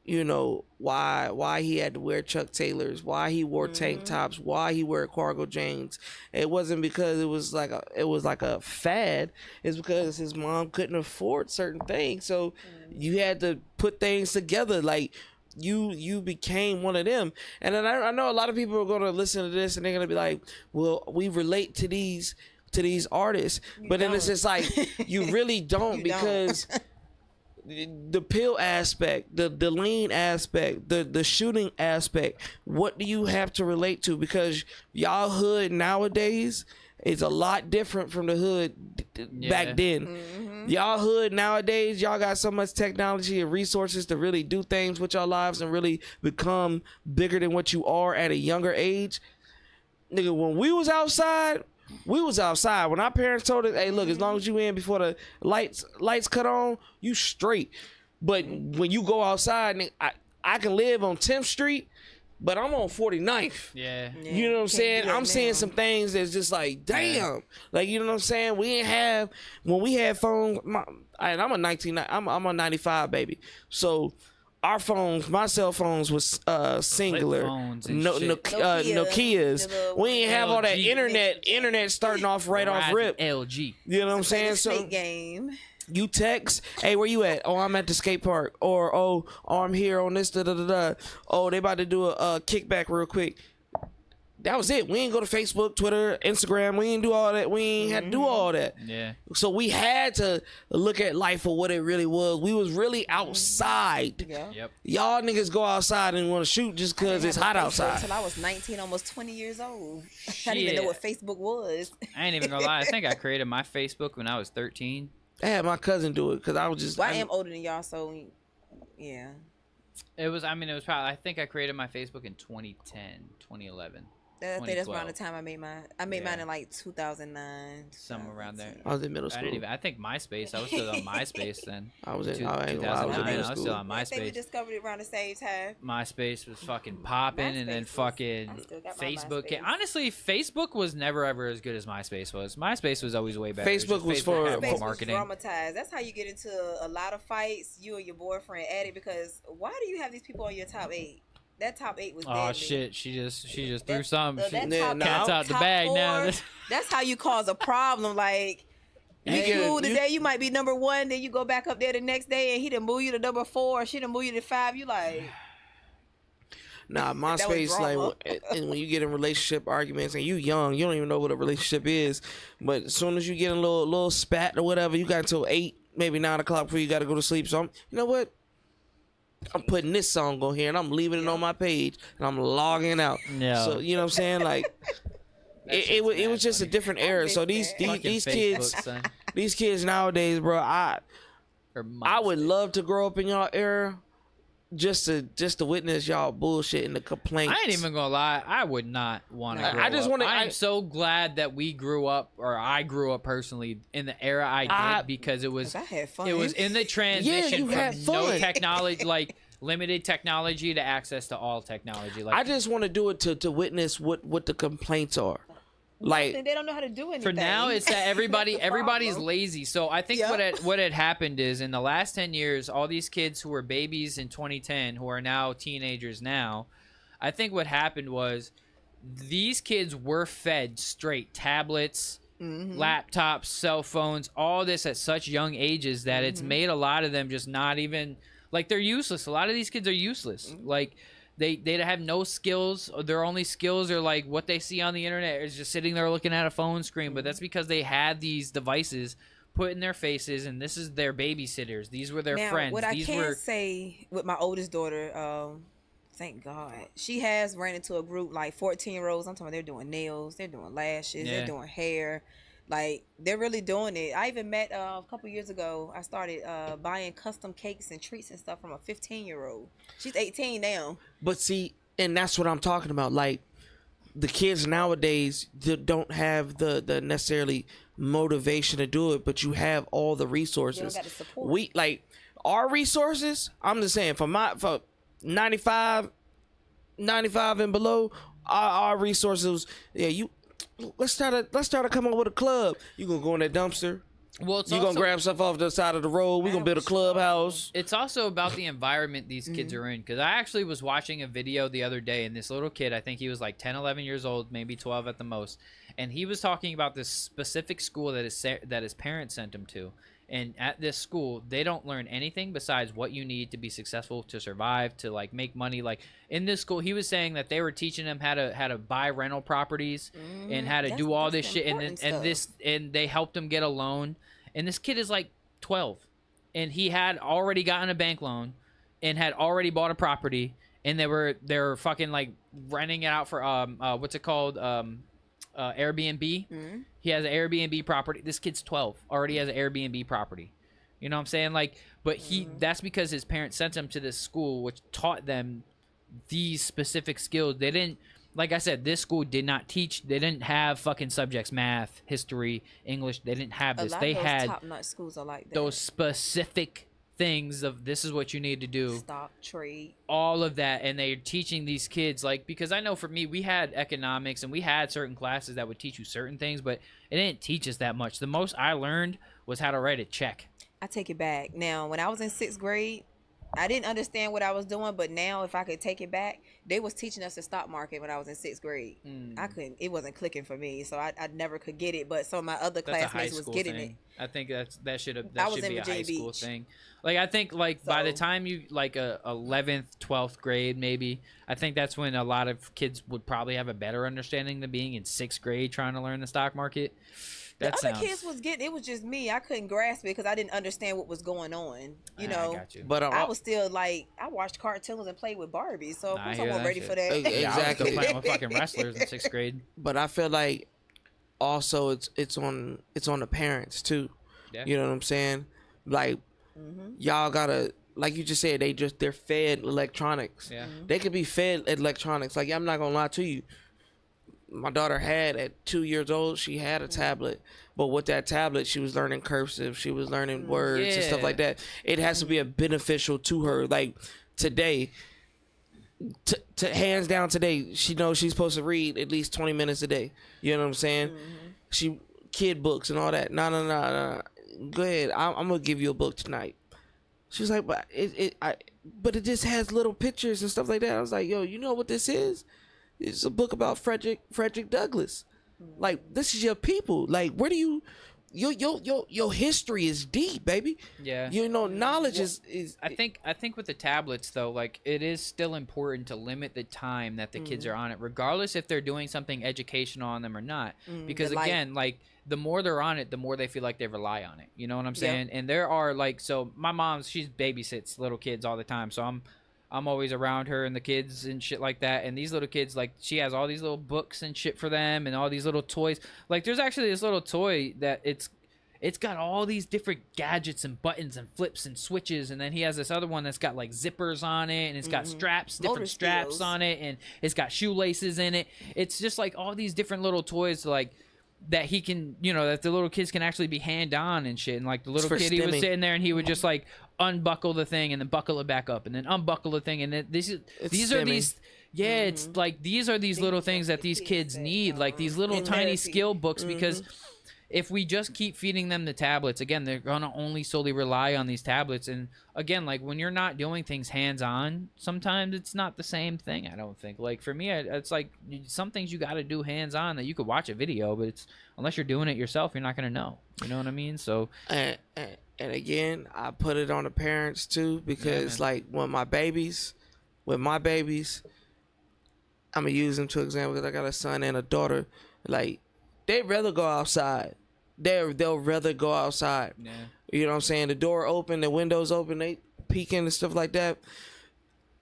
you know, why he had to wear Chuck Taylors, why he wore tank tops, why he wore cargo jeans. It wasn't because it was like a fad. It's because his mom couldn't afford certain things, so you had to put things together. Like, you became one of them. And then I know a lot of people are gonna listen to this and they're gonna be like, well, we relate to these artists, but then it's just like, you really don't, because the pill aspect, the lean aspect, the shooting aspect, what do you have to relate to? Because y'all hood nowadays is a lot different from the hood back then. Y'all hood nowadays, y'all got so much technology and resources to really do things with your lives and really become bigger than what you are at a younger age. Nigga, when we was outside, when our parents told us, hey, look, as long as you in before the lights cut on, you straight. But when you go outside, nigga, I can live on 10th Street, but I'm on 49th. Yeah. You know what I'm saying? I'm seeing some things that's just like, damn. Like, you know what I'm saying? When we had phones, I'm a 95 baby. So our phones, my cell phones was singular, Nokias. We ain't have all that internet starting off right off rip. LG. You know what I'm saying? So game. you text, hey, where you at? Oh, I'm at the skate park. Or, oh, I'm here on this, da-da-da-da. Oh, they about to do a kickback real quick. That was it. We ain't go to Facebook, Twitter, Instagram. We ain't do all that. We ain't had to do all that. Yeah. So we had to look at life for what it really was. We was really outside. Yeah. Yep. Y'all niggas go outside and want to shoot just because it's hot outside. Until I was 19, almost 20 years old. I didn't even know what Facebook was. I ain't even gonna lie. I think I created my Facebook when I was 13. I had my cousin do it because I was just. Well, I am older than y'all, so yeah. It was probably, I think I created my Facebook in 2010, 2011. I think that's around the 2012. time I made mine. I made mine in like 2009. Somewhere around there. I was in middle school. I think MySpace. I was still on MySpace then. I was in. 2009. I was still on I think we MySpace. discovered it around the same time. MySpace was fucking popping, and then MySpace fucking I still got my Facebook. MySpace. Honestly, Facebook was never ever as good as MySpace was. MySpace was always way better. Facebook was Facebook had for- more Facebook marketing. was traumatized. That's how you get into a lot of fights. You and your boyfriend at it because why do you have these people on your top 8? That top 8 was Oh deadly. shit! She just threw That- something. that Yeah, top- nah, Cat's out the top bag 4, now. That's how you cause a problem. Like You you get- cool today, you might be number 1, then you go back up there the next day and he done move you to number 4, or she done move you to 5. You like Nah, was MySpace, drama. and when you get in relationship arguments and you young, you don't even know what a relationship is. But as soon as you get in a little spat or whatever, you got until 8, maybe 9 o'clock before you got to go to sleep. So you know what? I'm putting this song on here and I'm leaving it on my page and I'm logging out. Yeah. So you know what I'm saying? Like it was just a different era. So these Fucking these Facebook, kids son. these kids nowadays, bro, I would MySpace. love to grow up in y'all era just to witness y'all bullshit and the complaints. I ain't even gonna lie. I would not want to. I just wanna- I'm so glad that we grew up, or I grew up personally in the era I did, because it was 'cause I had fun. it was in the transition you had from no fun. technology, like limited technology, to access to all technology. Like I just want to do it to witness what the complaints are. Like they don't know how to do anything. for now, it's that everybody's problem. lazy. So I think Yep. what had happened is in the last 10 years, all these kids who were babies in 2010, who are now teenagers now, I think what happened was these kids were fed straight tablets, laptops, cell phones, all this at such young ages that it's made a lot of them just not even, like, they're useless. A lot of these kids are useless. Like, they have no skills. Their only skills are like what they see on the internet is just sitting there looking at a phone screen. But that's because they had these devices put in their faces, and this is their babysitters. These were their Now, friends. what I These can were say with my oldest daughter, thank God, she has ran into a group like 14-year-olds. I'm talking about they're doing nails, they're doing lashes, Yeah. they're doing hair. Like, they're really doing it. I even met a couple years ago, I started buying custom cakes and treats and stuff from a 15-year-old. She's 18 now. but see, and that's what I'm talking about. Like the kids nowadays don't have the necessarily motivation to do it, but you have all the resources. got the support. We like our resources. I'm just saying for 95 and below, our resources. Yeah, let's try to come up with a club. You gonna go in that dumpster? well, it's You gonna also- grab stuff off the side of the road? We gonna build a clubhouse. It's also about the environment these kids are in. Because I actually was watching a video the other day, and this little kid, I think he was like 10, 11 years old, maybe 12 at the most. And he was talking about this specific school that his parents sent him to. And at this school, they don't learn anything besides what you need to be successful, to survive, to like make money. Like in this school, he was saying that they were teaching him how to buy rental properties and how to do all this that's shit. important stuff. And they helped him get a loan. And this kid is like 12, and he had already gotten a bank loan and had already bought a property, and they were fucking like renting it out for what's it called, Airbnb. He has an Airbnb property. This kid's 12, already has an Airbnb property. You know what I'm saying? Like, but that's because his parents sent him to this school which taught them these specific skills. They didn't, like I said, this school did not teach. They didn't have fucking subjects, math, history, English. They didn't have A this. lot They of those had top-notch schools are like that. those specific things of this is what you need to do, stock trade. all of that. And they're teaching these kids, like, because I know for me, we had economics and we had certain classes that would teach you certain things, but it didn't teach us that much. The most I learned was how to write a check. I take it back. Now, when I was in 6th grade, I didn't understand what I was doing, but now if I could take it back, they was teaching us the stock market when I was in 6th grade. I couldn't, it wasn't clicking for me, so I never could get it, but some of my other That's a high classmates was school getting thing. it. I think that should I was be in a high Virginia school Beach. thing. Like, I think, like, by the So- time you, like, 11th, 12th grade, maybe, I think that's when a lot of kids would probably have a better understanding than being in 6th grade trying to learn the stock market. The other kids was getting it. Was just me. I couldn't grasp it because I didn't understand what was going on. You know, I got you. But I was still like, I watched cartoons and played with Barbies, so of Nah, I course I hear wasn't that ready shit. for that. Yeah, Yeah, I was still exactly. playing with fucking wrestlers in 6th grade. But I feel like also it's on the parents too. Yeah. You know what I'm saying? Like y'all gotta, like you just said, they're fed electronics. Yeah. They could be fed electronics. Like I'm not gonna lie to you. my daughter had at 2 years old, she had a tablet. But with that tablet, she was learning cursive. She was learning words and stuff like that. It has to be a beneficial to her. Like today, to hands down today, she knows she's supposed to read at least 20 minutes a day. You know what I'm saying? She kid books and all that. No. Go ahead. I'm gonna give you a book tonight. She was like, but it just has little pictures and stuff like that. I was like, yo, you know what this is? It's a book about Frederick Douglass. Like, this is your people. Like, where do you your history is deep, baby. Yeah. You know, knowledge is I think with the tablets though, like it is still important to limit the time that the kids are on it, regardless if they're doing something educational on them or not. Because again, like the more they're on it, the more they feel like they rely on it. You know what I'm saying? And there are like, so my mom, she's babysits little kids all the time. So I'm always around her and the kids and shit like that. And these little kids, like, she has all these little books and shit for them and all these little toys. Like, there's actually this little toy that it's got all these different gadgets and buttons and flips and switches. And then he has this other one that's got, like, zippers on it. And it's got different straps on it. And it's got shoelaces in it. It's just, like, all these different little toys, like, that he can, you know, that the little kids can actually be hand-on and shit. And, like, the little kid, he was sitting there and he would just, like, unbuckle the thing and then buckle it back up and then unbuckle the thing. And then these are these it's like these are these little things that these kids need, like these little tiny skill books, because if we just keep feeding them the tablets, again, they're gonna only solely rely on these tablets. And again, like when you're not doing things hands-on, sometimes it's not the same thing. I don't think, like for me, it's like some things you got to do hands-on that you could watch a video, but it's unless you're doing it yourself, you're not gonna know. You know what I mean? So and again, I put it on the parents too, because like with my babies, I'm gonna use them to example because I got a son and a daughter. Like they'd rather go outside. They'll rather go outside. Yeah. You know what I'm saying? The door open, the windows open, they peeking and stuff like that.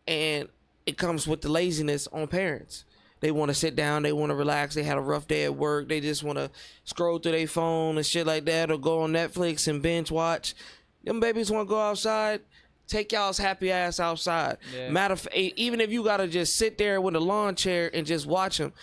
And it comes with the laziness on parents. They want to sit down. They want to relax. They had a rough day at work. They just want to scroll through their phone and shit like that, or go on Netflix and binge watch. Them babies want to go outside. Take y'all's happy ass outside. Yeah. Matter of fact, even if you got to just sit there with a lawn chair and just watch them.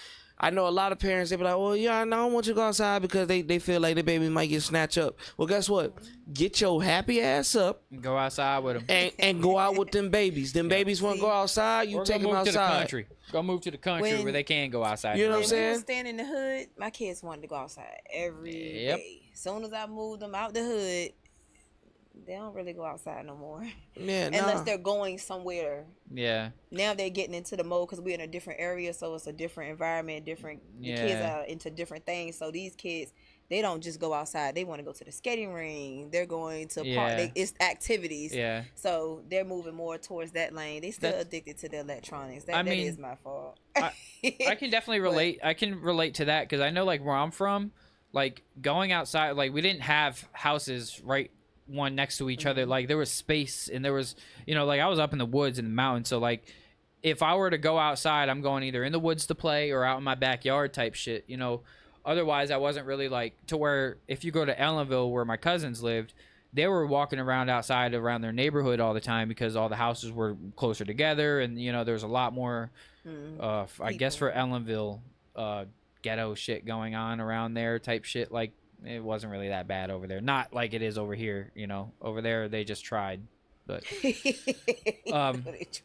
I know a lot of parents, they be like, well, yeah, I don't want you to go outside because they feel like the baby might get snatched up. Well, guess what? Get your happy ass up. And go outside with them. And go out with them babies. Them babies want to go outside, you take them outside. To the country. Go move to the country where they can go outside. You know what I'm saying? When I was staying in the hood, my kids wanted to go outside every day. As soon as I moved them out the hood, they don't really go outside no more. Yeah, unless they're going somewhere. Yeah. Now they're getting into the mode because we're in a different area, so it's a different environment, the kids are into different things. So these kids, they don't just go outside. They want to go to the skating ring. They're going to park. It's activities. Yeah. So they're moving more towards that lane. They still addicted to the electronics. That is my fault. I can definitely relate. I can relate to that because I know, like, where I'm from, like, going outside, like, we didn't have houses right one next to each other. Like there was space and there was, you know, like I was up in the woods in the mountains, so like if I were to go outside, I'm going either in the woods to play or out in my backyard type shit, you know. Otherwise I wasn't really like to where if you go to Ellenville where my cousins lived, they were walking around outside around their neighborhood all the time because all the houses were closer together and, you know, there's a lot more I guess for Ellenville ghetto shit going on around there type shit. Like it wasn't really that bad over there. Not like it is over here, you know. Over there, they just tried. But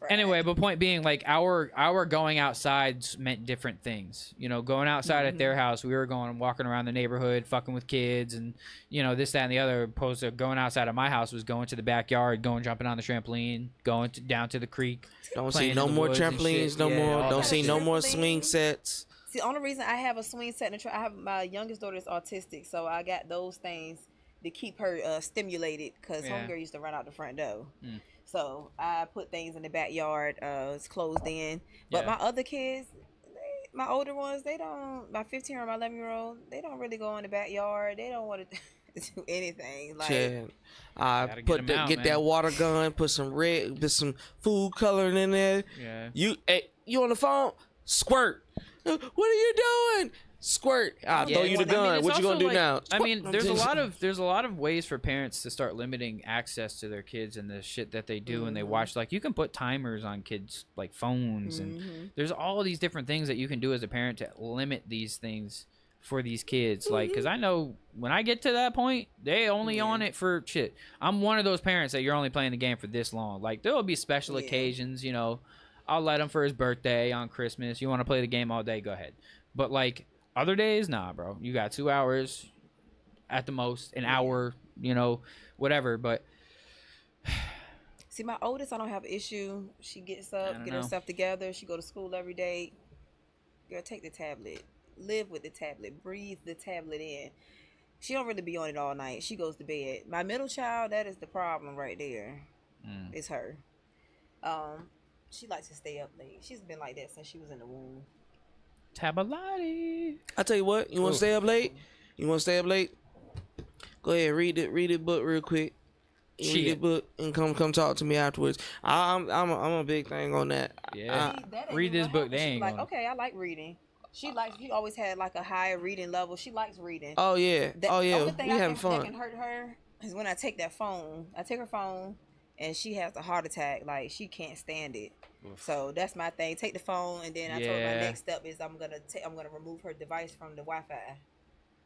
anyway, but point being, like our going outside meant different things. You know, going outside at their house, we were walking around the neighborhood, fucking with kids, and you know this, that, and the other. Opposed to going outside of my house was going to the backyard, going jumping on the trampoline, going down to the creek. Don't see no more trampolines, no more. Don't see no more swing sets. See, the only reason I have a swing set in the I have my youngest daughter is autistic, so I got those things to keep her stimulated because homegirl used to run out the front door. So I put things in the backyard. It's closed in. But my other kids, my older ones, they don't. My 15 or my 11-year-old, they don't really go in the backyard. They don't want to do anything. Like get that water gun, put some food coloring in there. Yeah. You on the phone? Squirt. What are you doing? Squirt. I'll Yeah, throw you the I mean, gun. it's What you gonna also do like- now? I mean, I'm there's a just- lot of ways for parents to start limiting access to their kids and the shit that they do and they watch. Like you can put timers on kids like phones, and there's all these different things that you can do as a parent to limit these things for these kids. Like, because I know when I get to that point, they only on it for shit. I'm one of those parents that you're only playing the game for this long. Like there will be special occasions, you know. I'll let him for his birthday on Christmas. You want to play the game all day, go ahead. But like other days, nah, bro. You got 2 hours at the most, an hour, you know, whatever. But See, my oldest, I don't have an issue. She gets up, get herself together. She go to school every day. Girl, take the tablet. Live with the tablet. Breathe the tablet in. She don't really be on it all night. She goes to bed. My middle child, that is the problem right there. It's her. She likes to stay up late. She's been like that since she was in the womb. Tabalati. I tell you what, you want to stay up late? You want to stay up late? Go ahead, read the book real quick. Read the book and come talk to me afterwards. I'm a big thing on that. Yeah. Read this book. They ain't like, gonna... okay, I like reading. She always had like a higher reading level. She likes reading. Oh yeah. Only thing We having fun. that can hurt her is when I take that phone. I take her phone and she has a heart attack. Like she can't stand it. Oof. So that's my thing. Take the phone, and then I told her my next step is I'm gonna remove her device from the Wi-Fi,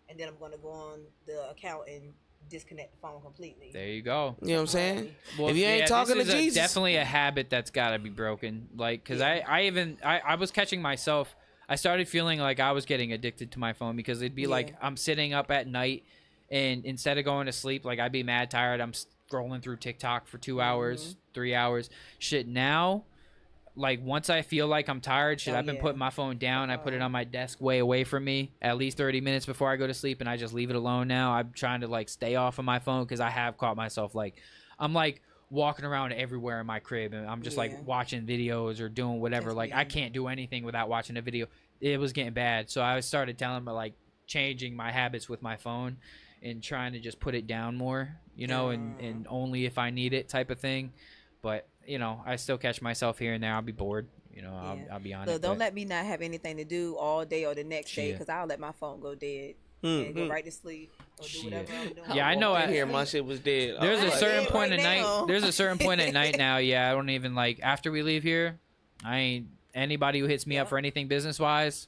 and then I'm gonna go on the account and disconnect the phone completely. There you go. You know what I'm saying? Well, if you ain't talking to Jesus, definitely a habit that's got to be broken. Like, cause I was catching myself. I started feeling like I was getting addicted to my phone because it'd be like I'm sitting up at night, and instead of going to sleep, like I'd be mad tired. I'm scrolling through TikTok for 2 hours, 3 hours. Shit, now. Like once I feel like I'm tired, I've been putting my phone down. I put it on my desk way away from me at least 30 minutes before I go to sleep, and I just leave it alone now. I'm trying to like stay off of my phone because I have caught myself like I'm like walking around everywhere in my crib and I'm just like watching videos or doing whatever. Like I can't do anything without watching a video. It was getting bad, so I started telling me like changing my habits with my phone and trying to just put it down more, you know, and only if I need it type of thing. But you know, I still catch myself here and there. I'll be bored. You know, I'll be on it. Don't let me not have anything to do all day or the next day because I'll let my phone go dead and go right to sleep or do whatever I'm doing. Yeah, I know. I hear my shit was dead. There's a certain point right at now. night. There's a certain point at night now. Yeah, I don't even like after we leave here. I ain't anybody who hits me up for anything business wise.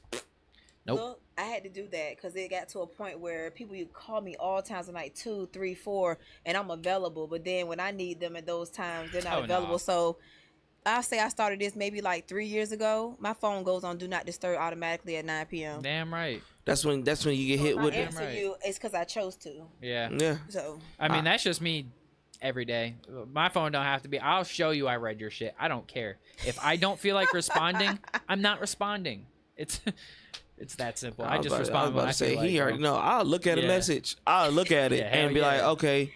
Nope. Look, I had to do that because it got to a point where people you call me all times of night 2, 3, 4, and I'm available. But then when I need them at those times, they're not available. No. So I say I started this maybe like 3 years ago. My phone goes on Do Not Disturb automatically at 9 p.m. Damn right. That's when you get hit with it. Answer you, it's because I chose to. Yeah. Yeah. So I mean, that's just me every day. My phone don't have to be. I'll show you I read your shit. I don't care. If I don't feel like responding, I'm not responding. It's that simple. I just respond. I was about to say he already know. I'll look at a Yeah. message. I'll look at it and be like, okay,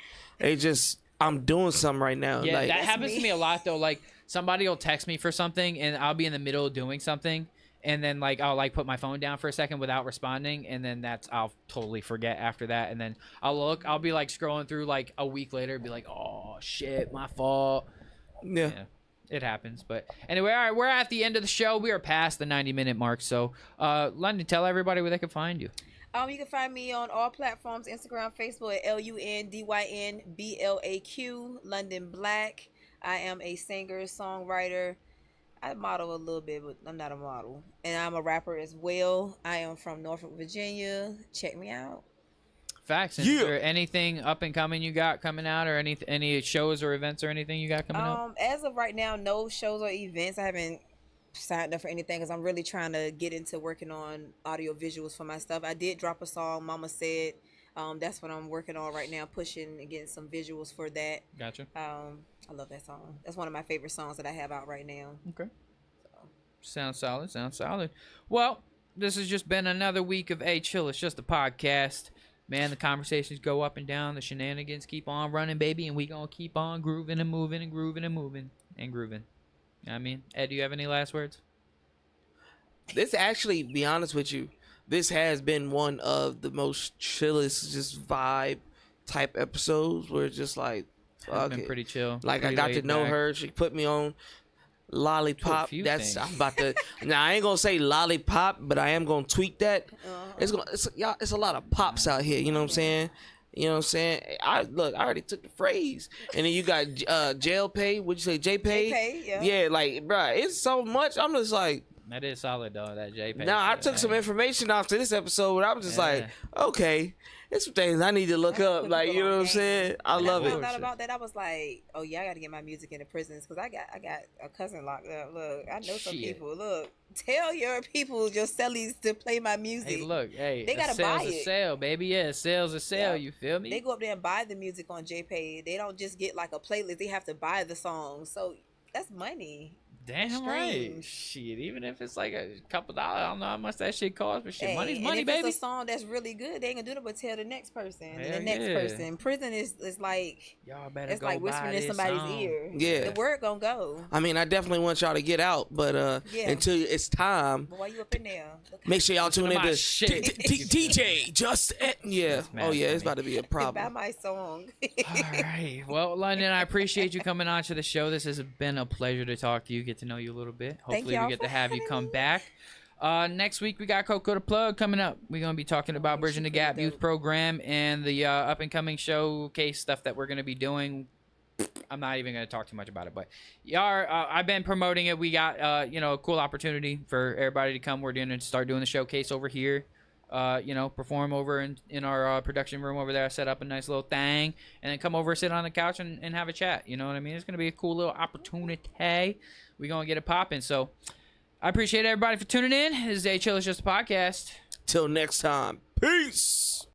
I'm doing something right now. Yeah, like, that happens to me a lot though. Like somebody will text me for something and I'll be in the middle of doing something, and then like I'll like put my phone down for a second without responding, and then I'll totally forget after that, and then I'll be like scrolling through like a week later and be like, oh shit, my fault. Yeah. It happens. But anyway, all right, we're at the end of the show. We are past the 90-minute mark. So, Lundyn, tell everybody where they can find you. you can find me on all platforms, Instagram, Facebook at LUNDYNBLAQ, Lundyn Blaq. I am a singer, songwriter. I model a little bit, but I'm not a model. And I'm a rapper as well. I am from Norfolk, Virginia. Check me out. Facts. Is there anything up and coming you got coming out, or any shows or events or anything you got coming up? As of right now, no shows or events. I haven't signed up for anything because I'm really trying to get into working on audio visuals for my stuff. I did drop a song, Mama Said. That's what I'm working on right now, pushing and getting some visuals for that. Gotcha. I love that song. That's one of my favorite songs that I have out right now. Okay. Sounds solid. Well, this has just been another week of A Chill. It's just a podcast. Man, the conversations go up and down. The shenanigans keep on running, baby, and we gonna keep on grooving and moving and grooving and moving and grooving. You know what I mean? Ed, do you have any last words? This actually, be honest with you, this has been one of the most chillest, just vibe type episodes where it's just like, It's been pretty chill. Like pretty I got to laid know back. her. She put me on. Lollipop. few That's things. I'm about to. Now I ain't gonna say lollipop, but I am gonna tweak that. It's a lot of pops out here. You know what I'm saying? You know what I'm saying? I already took the phrase, and then you got jail pay. What'd you say, J pay? J-Pay, yeah. Yeah, like, bruh, it's so much. I'm just like, That is solid though. That JPEG. nah. I took some information off to this episode. I was just like, okay, it's some things I need to look up. put Like, people you know on what I'm game. saying? I love When I it. thought about that, I was like, oh yeah, I got to get my music in the prisons because I got a cousin locked up. Look, I know some Shit. people. Look, tell your people, your cellies to play my music. Hey, look, hey, They gotta buy a it. sale, baby. Yeah, sales a sale. Yeah. You feel me? They go up there and buy the music on JPay. They don't just get like a playlist. They have to buy the songs. So that's money. Damn right. streams. Shit, even if it's like a couple dollars, I don't know how much that shit costs, but shit, Hey, money's and money, if baby. It's a song that's really good. They ain't gonna do it but tell the next person and Hell the next yeah. person. Prison is like Y'all better it's go like buy whispering in this somebody's song. ear. Yeah. The word gonna go. I mean, I definitely want y'all to get out, but Yeah. until it's time, But while you up in there, look make sure y'all Listen tune to in my to shit. DJ Just yeah. That's mad Oh yeah, it's funny. about to be a buy problem. my song. All right. Well, London, I appreciate you coming on to the show. This has been a pleasure to talk to you, get to know you a little bit. Thank Hopefully, we y'all get for to have you having come me. back. Next week, we got Coco the Plug coming up. We're going to be talking about Bridging the she's Gap pretty Youth dope. Program and the up-and-coming showcase stuff that we're going to be doing. I'm not even going to talk too much about it, but I've been promoting it. We got, a cool opportunity for everybody to come. We're going to start doing the showcase over here. Perform over in our production room over there. I set up a nice little thing, and then come over, sit on the couch, and have a chat. You know what I mean? It's gonna be a cool little opportunity. We're gonna get it popping. So I appreciate everybody for tuning in. This is A Chill Is Just a Podcast. Till next time, peace.